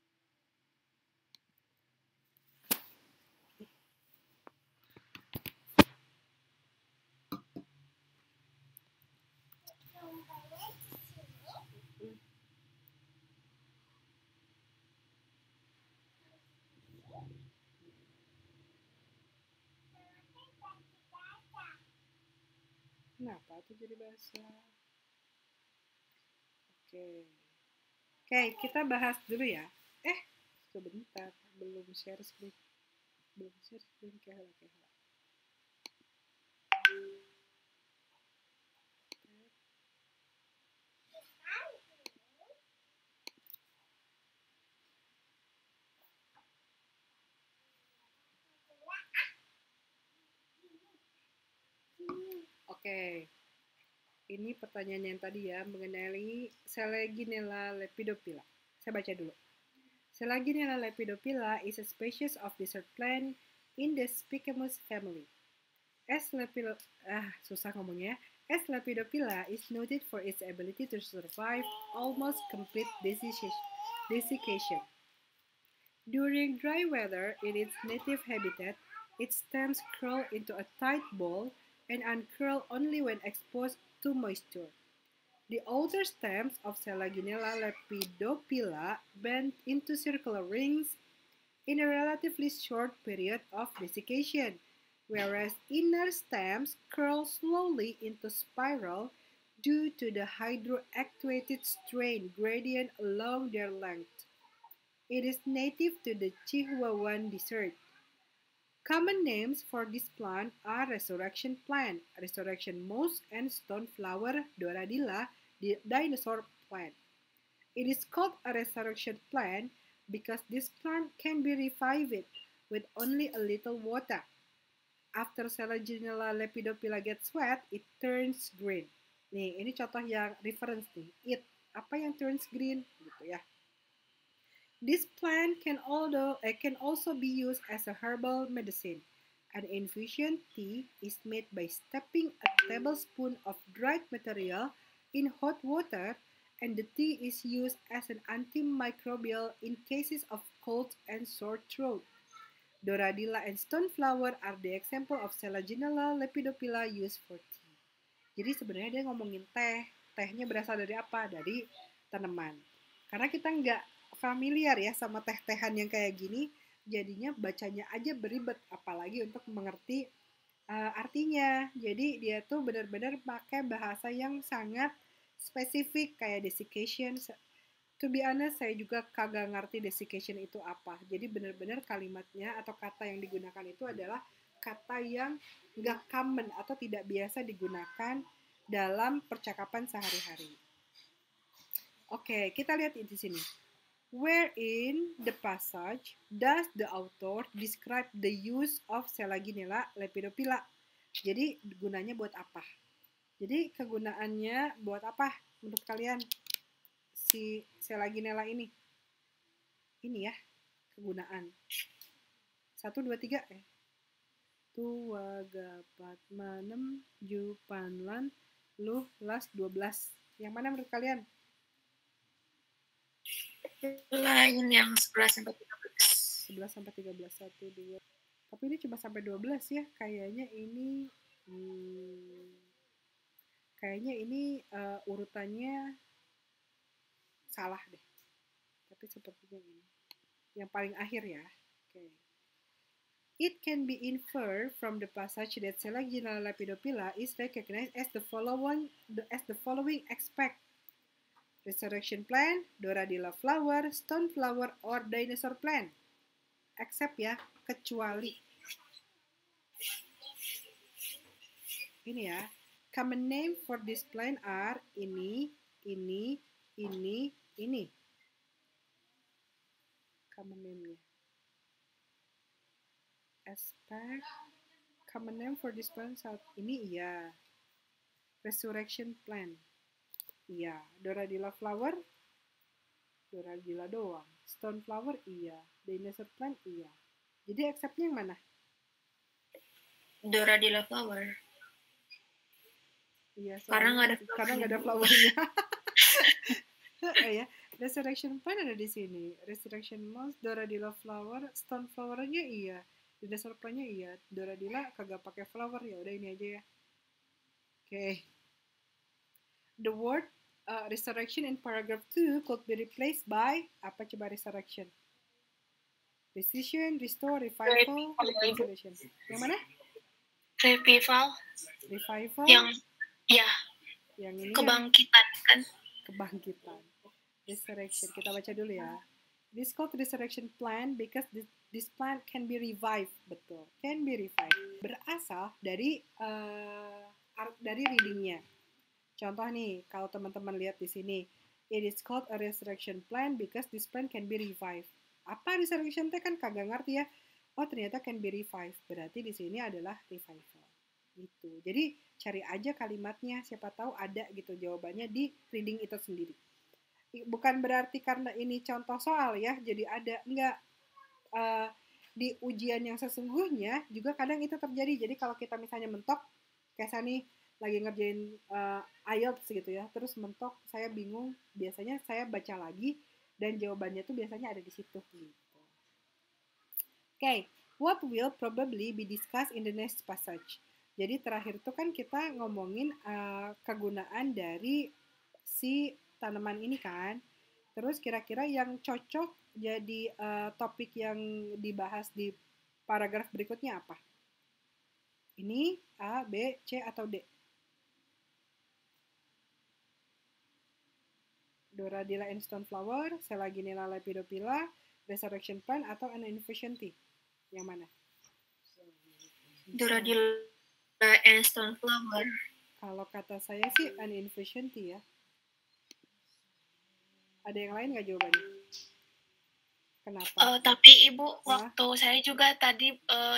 Kenapa tuh jadi basah? Oke, kita bahas dulu ya. Sebentar, belum share screen. Kehela. Oke. Ini pertanyaan yang tadi ya mengenai Selaginella lepidophylla. Saya baca dulu. Selaginella lepidophylla is a species of desert plant in the Spicamus family. Susah ngomongnya. As Lepidophylla is noted for its ability to survive almost complete desiccation. During dry weather in its native habitat, its stems curl into a tight ball and uncurl only when exposed to moisture. The outer stems of Selaginella lepidophylla bend into circular rings in a relatively short period of desiccation, whereas inner stems curl slowly into spiral due to the hydroactuated strain gradient along their length. It is native to the Chihuahuan Desert. Common names for this plant are resurrection plant, resurrection moss, and stoneflower Doradilla, the dinosaur plant. It is called a resurrection plant because this plant can be revived with only a little water. After Selaginella lepidophylla gets wet, it turns green. Nih, ini contoh yang reference nih. It, apa yang turns green? Gitu ya. This plant can also be used as a herbal medicine. An infusion tea is made by steeping a tablespoon of dried material in hot water, and the tea is used as an antimicrobial in cases of cold and sore throat. Doradilla and stoneflower are the example of Selaginella lepidophylla used for tea. Jadi sebenarnya dia ngomongin teh. Tehnya berasal dari apa? Dari tanaman. Karena kita nggak familiar ya sama teh-tehan yang kayak gini, jadinya bacanya aja beribet, apalagi untuk mengerti artinya. Jadi dia tuh benar-benar pakai bahasa yang sangat spesifik kayak desiccation. To be honest, saya juga kagak ngerti desiccation itu apa. Jadi benar-benar kalimatnya atau kata yang digunakan itu adalah kata yang nggak common atau tidak biasa digunakan dalam percakapan sehari-hari. Oke, kita lihat di sini. Where in the passage does the author describe the use of Selaginella lepidophylla? Jadi gunanya buat apa? Jadi kegunaannya buat apa menurut kalian si Selaginella ini? Ini ya kegunaan. 1, 2, 3 Tuwaga Patmanem Jupanlan Luh Las 12. Yang mana menurut kalian? Lain yang 11 sampai 13. 11 sampai 13, 1, 2. Tapi ini cuma sampai 12 ya. Kayaknya ini urutannya salah deh. Tapi sepertinya ini. Yang paling akhir ya. Oke. It can be inferred from the passage that Selaginella lepidophylla is recognized as the following aspect. Resurrection plant, Doradilla flower, stoneflower, or dinosaur plant. Except ya, kecuali. Ini ya. Common name for this plant are ini. Common name-nya. Aspect. Common name for this plant saat ini iya. Resurrection plant. Iya, Doradilla flower, Doradilla doang. Stoneflower iya, dinosaur plant iya. Jadi accept-nya yang mana? Doradilla flower. Iya, karena nggak ada flowernya. Ya, resurrection plant ada di sini. Resurrection moss, Doradilla flower, stoneflower-nya iya. Dinosaur plant-nya iya. Doradilla kagak pakai flower, ya udah ini aja ya. Oke. The word resurrection in paragraph 2 could be replaced by apa coba resurrection? Precision, restore, revival, restoration. Yang mana? Revival. Yang ini kebangkitan kan? Kebangkitan. Resurrection. Kita baca dulu ya. This called resurrection plant because this plant can be revived. Betul. Can be revived. Berasal dari readingnya. Contoh nih, kalau teman-teman lihat di sini, it is called a resurrection plant because this plant can be revived. Apa resurrection teh kan kagak ngerti ya. Oh, ternyata can be revived. Berarti di sini adalah revival. Gitu. Jadi cari aja kalimatnya, siapa tahu ada gitu jawabannya di reading itu sendiri. Bukan berarti karena ini contoh soal ya, jadi ada enggak. di ujian yang sesungguhnya juga kadang itu terjadi. Jadi kalau kita misalnya mentok, kayak saya nih lagi ngerjain IELTS gitu ya, terus mentok, saya bingung, biasanya saya baca lagi dan jawabannya tuh biasanya ada di situ gitu. Okay, what will probably be discussed in the next passage? Jadi terakhir tuh kan kita ngomongin kegunaan dari si tanaman ini kan. Terus kira-kira yang cocok jadi topik yang dibahas di paragraf berikutnya apa? Ini A, B, C, atau D? Doradilla and Stoneflower, Selaginella lepidophylla, Resurrection Plant, atau An Inefficient Tea? Yang mana? Doradilla and Stoneflower. Kalau kata saya sih An Inefficient Tea ya. Ada yang lain nggak jawabannya? Kenapa? Tapi Ibu, waktu saya juga tadi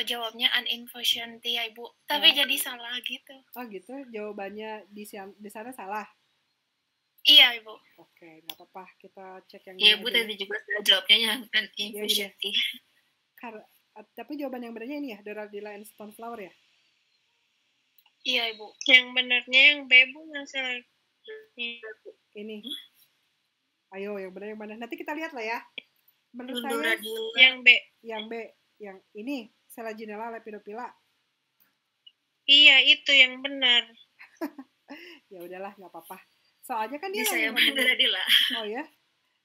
jawabnya uninefficient ya Ibu. Tapi jadi salah gitu. Oh gitu, jawabannya di sana salah? Iya Ibu. Oke, nggak apa-apa. Kita cek yang Iya Ibu, tadi juga saya jawabnya yang uninefficient. Tapi jawaban yang benarnya ini ya, Doradilla and Stoneflower ya? Iya Ibu. Yang benarnya yang B Bu, yang salah. Ini. Ayo, yang benar yang mana? Nanti kita lihat lah ya. Menurut saya yang B. Yang B, yang ini Selaginella lepidophylla. Iya, itu yang benar. Ya udahlah, nggak apa-apa. Soalnya kan dia saya Doradilla. Oh ya?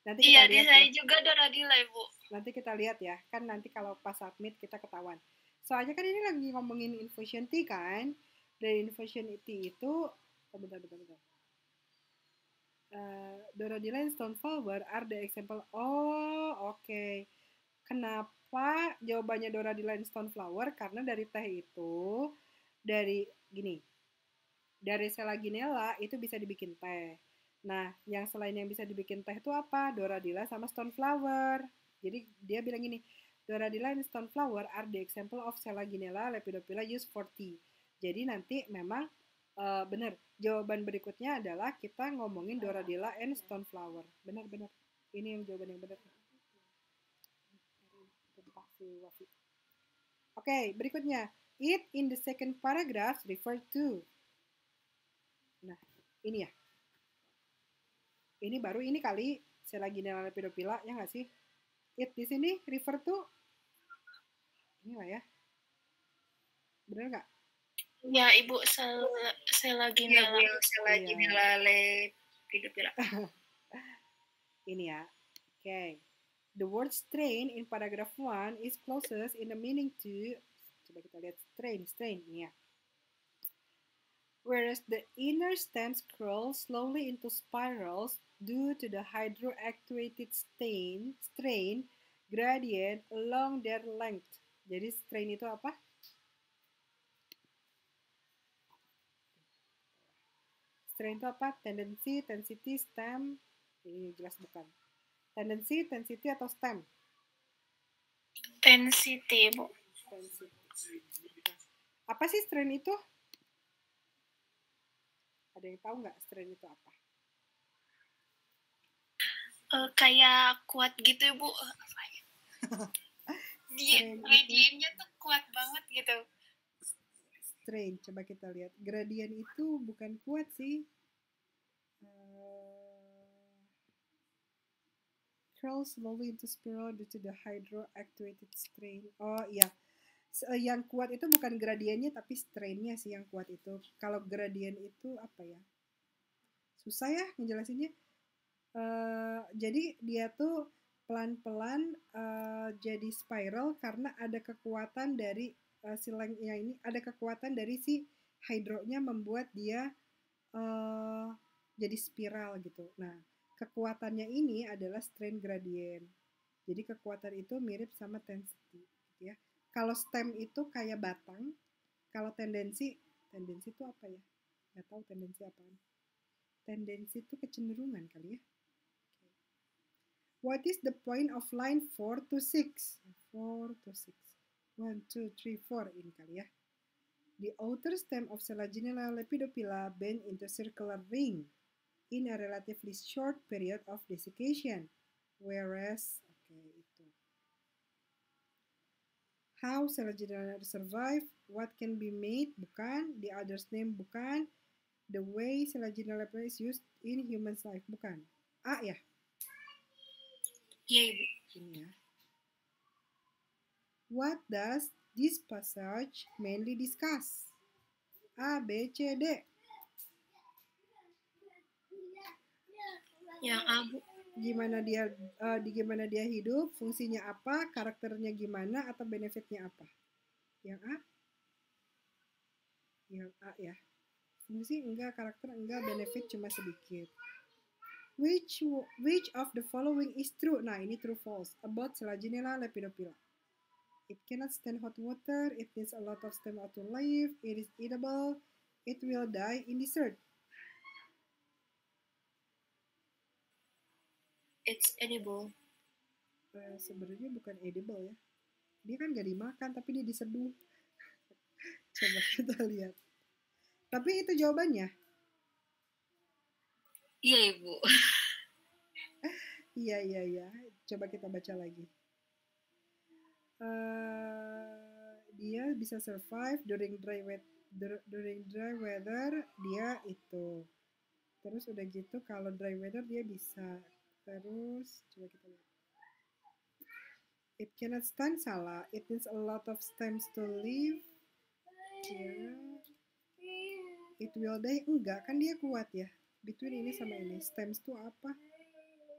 Nanti kita lihat. Iya, saya juga Doradilla, Ibu. Nanti kita lihat ya. Kan nanti kalau pas submit kita ketahuan. Soalnya kan ini lagi ngomongin infusion tea kan. Dari infusion tea itu bentar. Doradilla and Stoneflower are the example. Oh, oke. Kenapa jawabannya Doradilla and Stoneflower? Karena dari teh itu, dari Selaginella itu bisa dibikin teh. Nah, yang selain yang bisa dibikin teh itu apa? Doradilla sama Stoneflower. Jadi dia bilang gini, Doradilla and Stoneflower are the example of Selaginella lepidophylla used for tea. Jadi nanti memang benar. Jawaban berikutnya adalah kita ngomongin Doradilla and Stoneflower. Benar. Ini yang jawaban yang benar. Oke, berikutnya. It in the second paragraph refer to. Nah, ini ya. Ini baru ini kali Selaginella lepidophylla, ya nggak sih? It di sini refer to. Inilah ya. Benar nggak? Ya, Ibu, Selaginella lepidophylla. Ini ya. Okay. The word strain in paragraph 1 is closest in the meaning to, coba kita lihat strain ini ya. Whereas the inner stems curl slowly into spirals due to the hydroactivated strain gradient along their length. Jadi strain itu apa? Strain itu apa? Tendency, tensity, stem. Ini jelas bukan. Tendency, tensity, atau stem? Tensity, Bu. Apa sih strain itu? Ada yang tahu nggak strain itu apa? Kayak kuat gitu, Bu. Gradiennya tuh kuat banget gitu. Strain, coba kita lihat. Gradient itu bukan kuat sih. Curl slowly into spiral due to the hydroactivated strain. Oh iya, yang kuat itu bukan gradiennya tapi strainnya sih yang kuat itu. Kalau gradient itu apa ya? Susah ya ngejelasinnya. Jadi dia tuh pelan-pelan jadi spiral karena ada kekuatan dari silangnya ini, ada kekuatan dari si hydronya membuat dia jadi spiral gitu. Nah, kekuatannya ini adalah strain gradient. Jadi kekuatan itu mirip sama density gitu ya. Kalau stem itu kayak batang, kalau tendensi itu apa ya? Nggak tahu tendensi apaan. Tendensi itu kecenderungan kali ya. What is the point of line 4 to 6? 4 to 6. 1, 2, 3, 4 ini kali ya. The outer stem of Selaginella lepidophylla bend into circular ring in a relatively short period of desiccation. Whereas, itu. How Selaginella survive? What can be made? Bukan. The other's name? Bukan. The way Selaginella is used in human life? Bukan. A ya? Iya, Ibu. Ini ya. What does this passage mainly discuss? A, B, C, D. Yang A, Bu. Gimana dia hidup, fungsinya apa, karakternya gimana, atau benefitnya apa? Yang A? Yang A ya. Fungsi enggak, karakter enggak, benefit cuma sedikit. Which of the following is true? Nah, ini true false about Selaginella lepidophylla. It cannot stand hot water, it needs a lot of steam to live, it is edible, it will die in desert. It's edible. Sebenarnya bukan edible ya. Dia kan gak dimakan, tapi dia diseduh. Coba kita lihat. Tapi itu jawabannya. Iya, Ibu. Iya. Coba kita baca lagi. Dia bisa survive during dry weather, dia itu. Terus udah gitu kalau dry weather dia bisa. Terus coba kita lihat. It cannot stand, salah. It needs a lot of stems to live. Yeah. It will die, enggak, kan dia kuat ya. Between ini sama ini, stems tuh apa?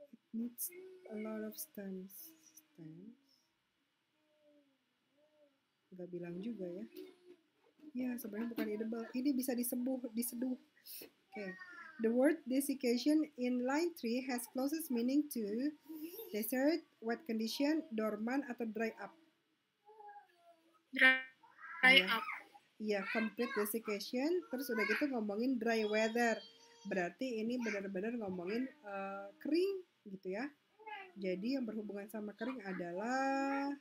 It needs a lot of stems. Enggak bilang juga ya. Ya, sebenarnya bukan edible. Ini bisa diseduh. Okay. The word desiccation in line 3 has closest meaning to desert, wet condition, dormant, atau dry up. Dry up. Iya, complete desiccation. Terus udah gitu ngomongin dry weather. Berarti ini benar-benar ngomongin kering gitu ya. Jadi yang berhubungan sama kering adalah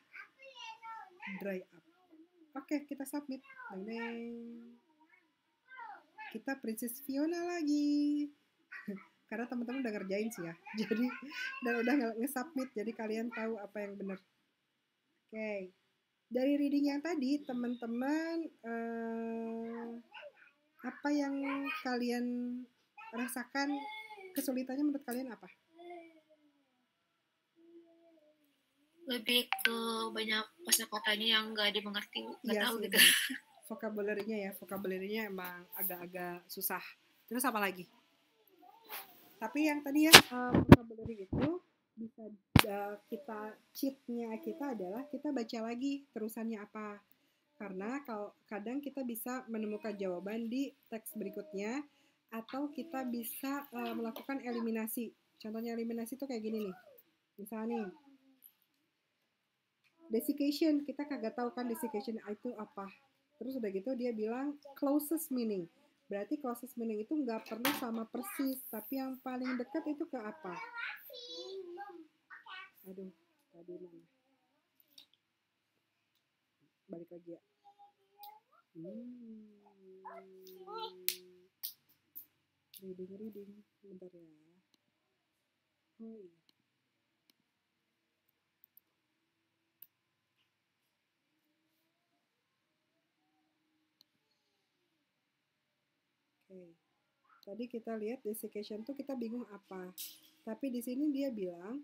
dry up. Oke, kita submit. Kita Princess Fiona lagi. Karena teman-teman udah ngerjain sih ya. Jadi dan udah nge-submit, jadi kalian tahu apa yang benar. Oke. Dari reading yang tadi, teman-teman apa yang kalian rasakan kesulitannya menurut kalian apa? Lebih ke banyak kosakatanya yang nggak dimengerti, nggak tahu gitu. Vocabulary-nya emang agak-agak susah. Terus apa lagi? Tapi yang tadi ya vocabulary itu bisa kita cheat-nya kita adalah kita baca lagi terusannya apa. Karena kalau kadang kita bisa menemukan jawaban di teks berikutnya atau kita bisa melakukan eliminasi. Contohnya eliminasi itu kayak gini nih. Misalnya nih, desiccation, kita kagak tahu kan desiccation itu apa. Terus udah gitu dia bilang closest meaning. Berarti closest meaning itu nggak perlu sama persis, tapi yang paling dekat itu ke apa? Aduh, tadi mana? Balik lagi ya. Reading. Bentar ya. Oh iya. Oke. Tadi kita lihat desiccation tuh kita bingung apa. Tapi di sini dia bilang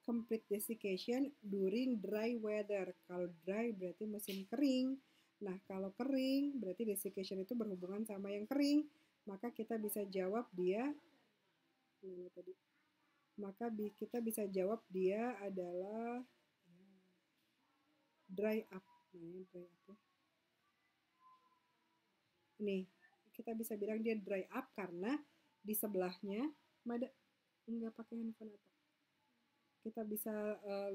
complete desiccation during dry weather. Kalau dry berarti musim kering. Nah, kalau kering berarti desiccation itu berhubungan sama yang kering. Maka kita bisa jawab dia adalah dry up. Dry up ya. Nih, kita bisa bilang dia dry up karena di sebelahnya nggak pakai handphone apa. Kita bisa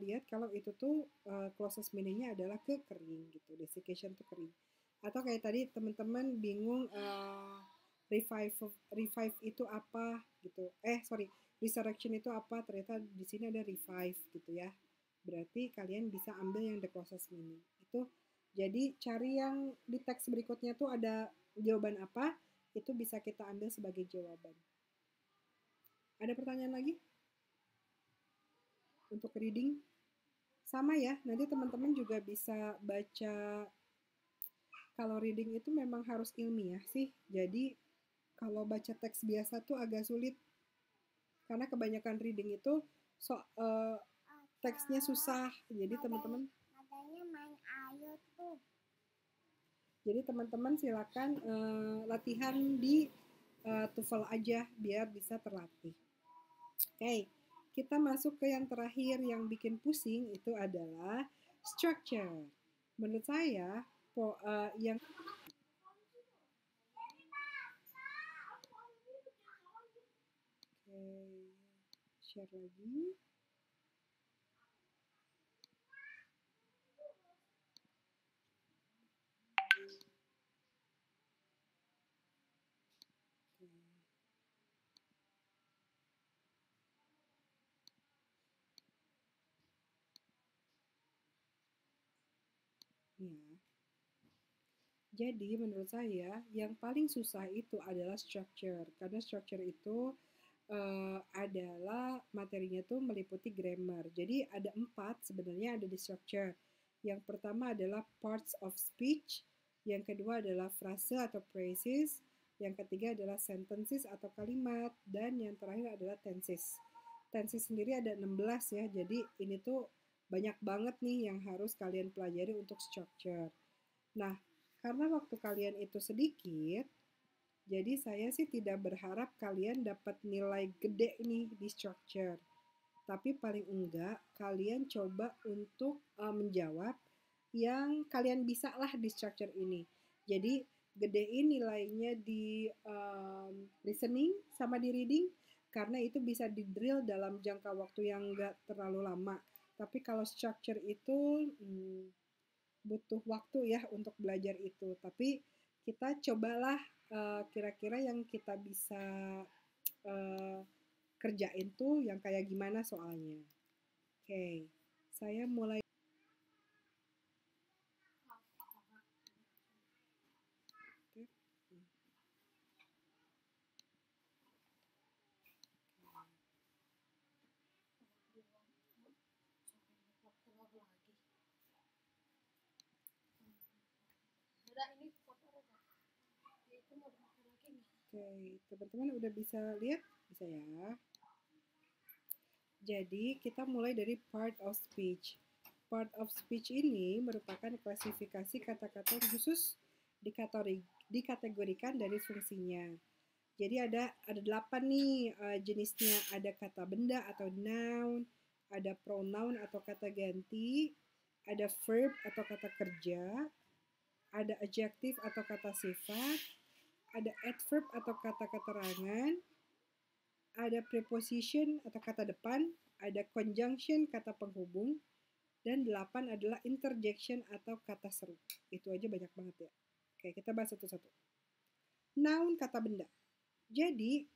lihat kalau itu tuh closest meaning-nya adalah ke kering gitu. Desiccation tuh kering. Atau kayak tadi teman-teman bingung revive itu apa gitu. Resurrection itu apa? Ternyata di sini ada revive gitu ya. Berarti kalian bisa ambil yang the closest meaning. Itu jadi cari yang di teks berikutnya tuh ada jawaban apa, itu bisa kita ambil sebagai jawaban. Ada pertanyaan lagi? Untuk reading? Sama ya, nanti teman-teman juga bisa baca. Kalau reading itu memang harus ilmiah sih. Jadi kalau baca teks biasa tuh agak sulit karena kebanyakan reading itu teksnya susah. Jadi teman-teman silakan latihan di TOEFL aja biar bisa terlatih. Oke, kita masuk ke yang terakhir yang bikin pusing itu adalah structure. Menurut saya yang share lagi. Ya. Jadi menurut saya yang paling susah itu adalah structure, karena structure itu adalah materinya tuh meliputi grammar. Jadi ada 4 sebenarnya ada di structure. Yang pertama adalah parts of speech, yang kedua adalah frase atau phrases, yang ketiga adalah sentences atau kalimat, dan yang terakhir adalah tenses. Tenses sendiri ada 16 ya, jadi ini tuh banyak banget nih yang harus kalian pelajari untuk structure. Nah, karena waktu kalian itu sedikit, jadi saya sih tidak berharap kalian dapat nilai gede nih di structure. Tapi paling enggak kalian coba untuk menjawab yang kalian bisa lah di structure ini. Jadi gedein nilainya di listening sama di reading karena itu bisa di drill dalam jangka waktu yang enggak terlalu lama. Tapi kalau structure itu butuh waktu ya untuk belajar itu. Tapi kita cobalah kira-kira yang kita bisa kerjain tuh yang kayak gimana soalnya. Oke, saya mulai. Oke, teman-teman udah bisa lihat? Bisa ya. Jadi, kita mulai dari part of speech. Part of speech ini merupakan klasifikasi kata-kata yang khusus dikategorikan dari fungsinya. Jadi ada 8 nih jenisnya. Ada kata benda atau noun, ada pronoun atau kata ganti, ada verb atau kata kerja, ada adjective atau kata sifat, ada adverb atau kata keterangan, ada preposition atau kata depan, ada conjunction kata penghubung, dan 8 adalah interjection atau kata seru. Itu aja banyak banget ya. Oke, kita bahas satu-satu. Noun kata benda. Jadi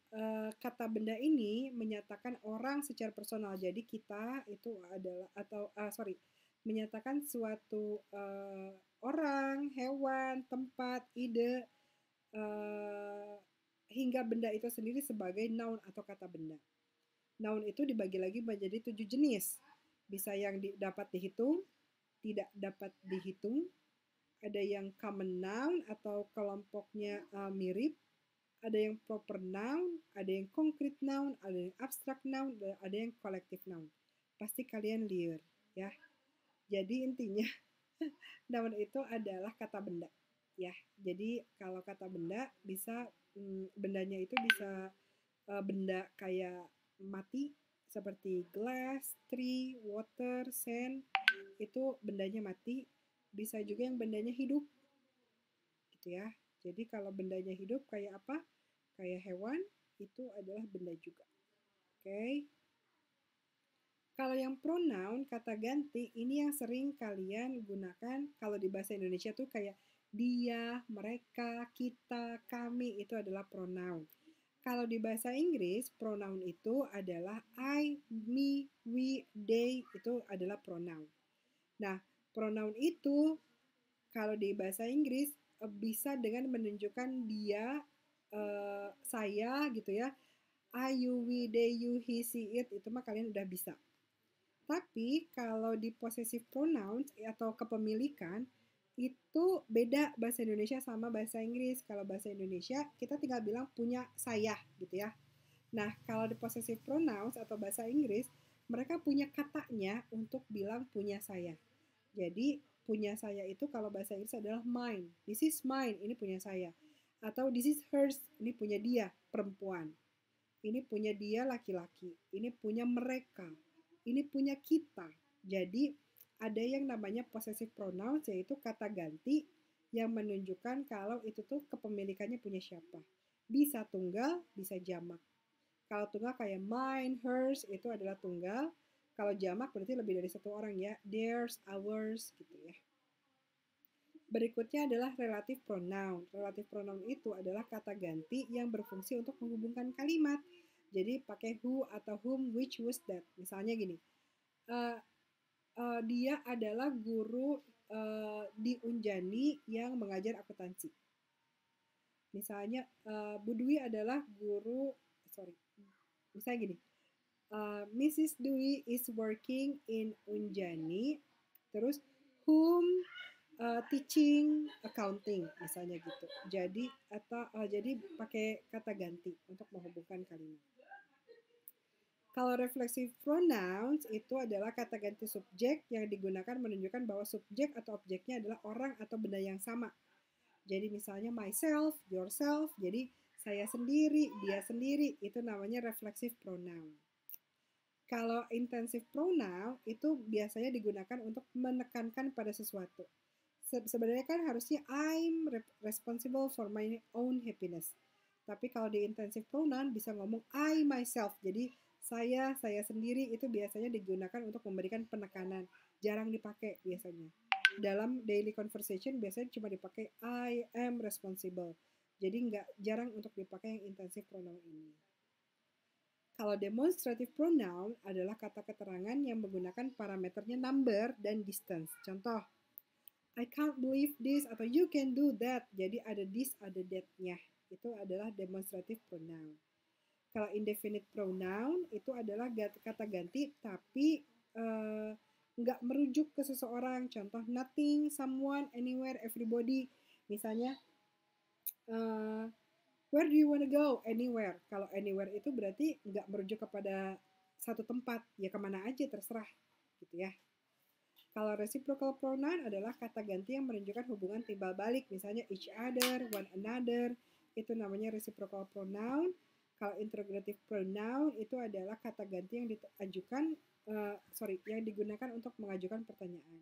kata benda ini menyatakan orang secara personal. Jadi kita itu adalah menyatakan suatu orang, hewan, tempat, ide hingga benda itu sendiri sebagai noun atau kata benda. Noun itu dibagi lagi menjadi 7 jenis. Bisa yang dapat dihitung, tidak dapat dihitung, ada yang common noun atau kelompoknya mirip, ada yang proper noun, ada yang concrete noun, ada yang abstract noun, ada yang collective noun. Pasti kalian liar ya. Jadi intinya noun itu adalah kata benda ya. Jadi kalau kata benda bisa bendanya itu bisa benda kayak mati seperti glass, tree, water, sand, itu bendanya mati. Bisa juga yang bendanya hidup gitu ya. Jadi kalau bendanya hidup kayak apa? Kayak hewan, itu adalah benda juga. Oke. Kalau yang pronoun, kata ganti, ini yang sering kalian gunakan kalau di bahasa Indonesia tuh kayak dia, mereka, kita, kami, itu adalah pronoun. Kalau di bahasa Inggris, pronoun itu adalah I, me, we, they, itu adalah pronoun. Nah, pronoun itu kalau di bahasa Inggris bisa dengan menunjukkan dia, saya gitu ya. I, you, we, they, you, he, she, it, itu mah kalian udah bisa. Tapi kalau di possessive pronouns atau kepemilikan itu beda bahasa Indonesia sama bahasa Inggris. Kalau bahasa Indonesia kita tinggal bilang punya saya gitu ya. Nah, kalau di possessive pronouns atau bahasa Inggris, mereka punya katanya untuk bilang punya saya. Jadi, punya saya itu kalau bahasa Inggris adalah mine. This is mine, ini punya saya. Atau this is hers, ini punya dia, perempuan. Ini punya dia, laki-laki. Ini punya mereka. Ini punya kita. Jadi, ada yang namanya possessive pronouns, yaitu kata ganti yang menunjukkan kalau itu tuh kepemilikannya punya siapa. Bisa tunggal, bisa jamak. Kalau tunggal kayak mine, hers, itu adalah tunggal. Kalau jamak berarti lebih dari satu orang ya. Theirs, ours, gitu ya. Berikutnya adalah relative pronoun. Relative pronoun itu adalah kata ganti yang berfungsi untuk menghubungkan kalimat. Jadi pakai who atau whom, which, whose, that. Misalnya gini, dia adalah guru di Unjani yang mengajar akuntansi. Misalnya, Bu Dwi adalah guru, misalnya gini, Mrs. Dwi is working in Unjani, terus whom teaching accounting, misalnya gitu. Jadi jadi pakai kata ganti untuk menghubungkan kalimat. Kalau reflexive pronouns itu adalah kata ganti subjek yang digunakan menunjukkan bahwa subjek atau objeknya adalah orang atau benda yang sama. Jadi misalnya myself, yourself, jadi saya sendiri, dia sendiri, itu namanya reflexive pronoun. Kalau intensive pronoun itu biasanya digunakan untuk menekankan pada sesuatu. Sebenarnya kan harusnya I'm responsible for my own happiness. Tapi kalau di intensive pronoun bisa ngomong I myself. Jadi saya sendiri itu biasanya digunakan untuk memberikan penekanan. Jarang dipakai biasanya. Dalam daily conversation biasanya cuma dipakai I am responsible. Jadi jarang untuk dipakai yang intensive pronoun ini. Kalau demonstrative pronoun adalah kata keterangan yang menggunakan parameternya number dan distance. Contoh, I can't believe this atau you can do that. Jadi ada this, ada that-nya. Itu adalah demonstrative pronoun. Kalau indefinite pronoun itu adalah kata ganti tapi nggak merujuk ke seseorang. Contoh, nothing, someone, anywhere, everybody. Misalnya, where do you wanna go? Anywhere. Kalau anywhere itu berarti nggak merujuk kepada satu tempat. Ya kemana aja terserah. Gitu ya. Kalau reciprocal pronoun adalah kata ganti yang menunjukkan hubungan timbal balik. Misalnya each other, one another. Itu namanya reciprocal pronoun. Kalau interrogative pronoun itu adalah kata ganti yang yang digunakan untuk mengajukan pertanyaan.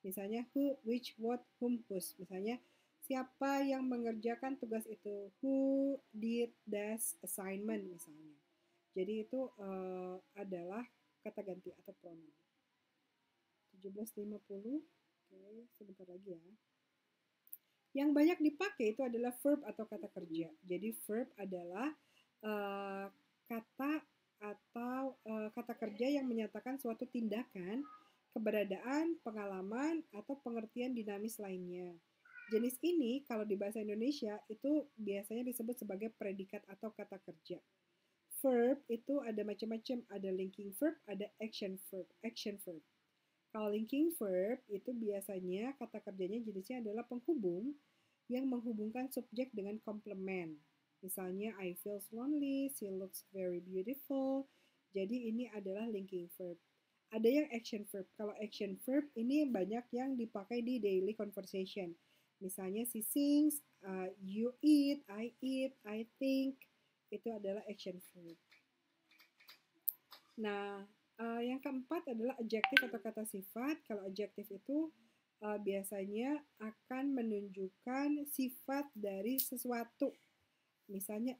Misalnya who, which, what, whom, whose. Misalnya siapa yang mengerjakan tugas itu? Who did this assignment misalnya. Jadi itu adalah kata ganti atau pronoun. 17.50. Oke, sebentar lagi ya. Yang banyak dipakai itu adalah verb atau kata kerja. Jadi verb adalah kata kerja yang menyatakan suatu tindakan, keberadaan, pengalaman, atau pengertian dinamis lainnya. Jenis ini kalau di bahasa Indonesia itu biasanya disebut sebagai predikat atau kata kerja. Verb itu ada macam-macam, ada linking verb, ada action verb. Kalau linking verb itu biasanya kata kerjanya jenisnya adalah penghubung yang menghubungkan subjek dengan komplement. Misalnya I feel lonely, she looks very beautiful. Jadi ini adalah linking verb. Ada yang action verb. Kalau action verb ini banyak yang dipakai di daily conversation. Misalnya she sings, you eat, I think. Itu adalah action verb. Nah, yang keempat adalah adjektif atau kata sifat. Kalau adjektif itu biasanya akan menunjukkan sifat dari sesuatu. Misalnya,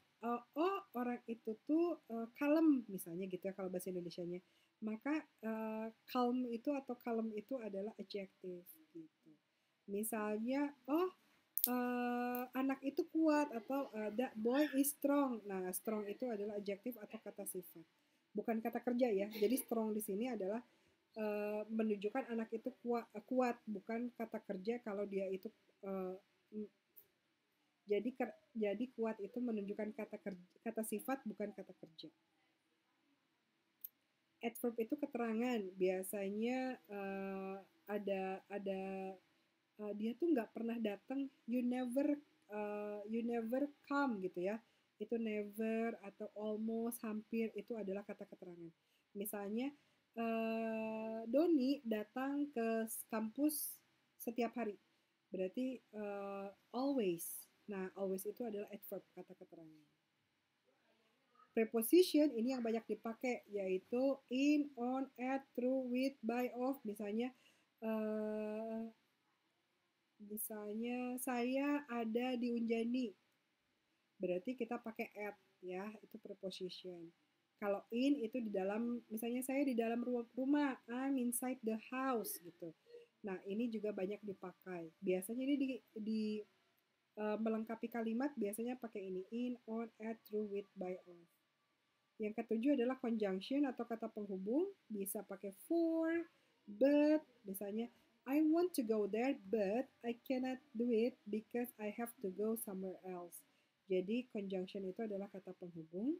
orang itu tuh kalem, misalnya gitu ya kalau bahasa Indonesianya. Maka calm itu atau kalem itu adalah adjektif gitu. Misalnya, anak itu kuat atau that boy is strong. Nah, strong itu adalah adjektif atau kata sifat. Bukan kata kerja ya. Jadi strong di sini adalah menunjukkan anak itu kuat, bukan kata kerja kalau dia itu jadi kuat itu menunjukkan kata sifat bukan kata kerja. adverb itu keterangan. Biasanya dia tuh nggak pernah datang, you never come gitu ya. Itu never atau almost, hampir, itu adalah kata keterangan. Misalnya Doni datang ke kampus setiap hari, berarti always. Nah, always itu adalah adverb, kata keterangan. Preposition ini yang banyak dipakai, yaitu in, on, at, through, with, by, of. Misalnya saya ada di Unjani, berarti kita pakai at ya, itu preposition. Kalau in itu di dalam, misalnya saya di dalam rumah, I'm inside the house gitu. Nah, ini juga banyak dipakai. Biasanya ini melengkapi kalimat, biasanya pakai ini, in, on, at, through, with, by, of. Yang ketujuh adalah conjunction atau kata penghubung, bisa pakai for, but, misalnya I want to go there, but I cannot do it because I have to go somewhere else. Jadi conjunction itu adalah kata penghubung.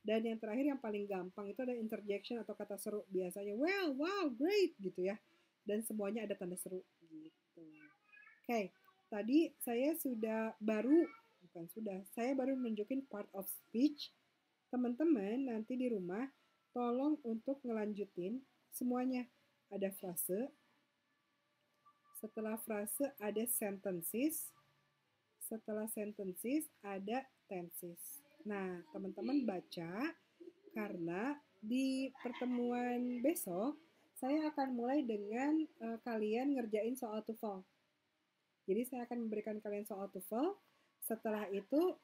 Dan yang terakhir yang paling gampang itu ada interjection atau kata seru. Biasanya well, wow, great gitu ya. Dan semuanya ada tanda seru gitu. Oke, tadi saya baru nunjukin part of speech. Teman-teman nanti di rumah tolong untuk ngelanjutin semuanya. Ada frase. Setelah frase ada sentences. Setelah sentences ada tenses. Nah, teman-teman baca karena di pertemuan besok saya akan mulai dengan kalian ngerjain soal TOEFL. Jadi saya akan memberikan kalian soal TOEFL. Setelah itu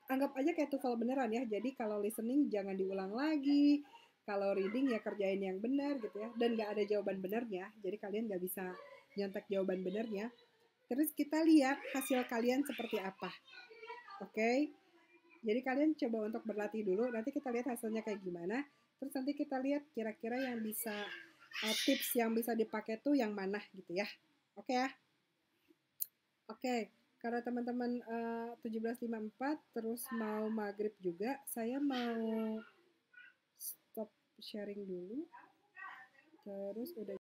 anggap aja kayak TOEFL beneran ya. Jadi kalau listening jangan diulang lagi. Kalau reading ya kerjain yang benar gitu ya. Dan nggak ada jawaban benernya. Jadi kalian nggak bisa nyontek jawaban benernya. Terus kita lihat hasil kalian seperti apa. Oke? Jadi kalian coba untuk berlatih dulu. Nanti kita lihat hasilnya kayak gimana. Terus nanti kita lihat kira-kira yang bisa tips yang bisa dipakai tuh yang mana gitu ya. Oke ya? Oke. Karena teman-teman 17.54 terus mau maghrib juga, saya mau stop sharing dulu. Terus udah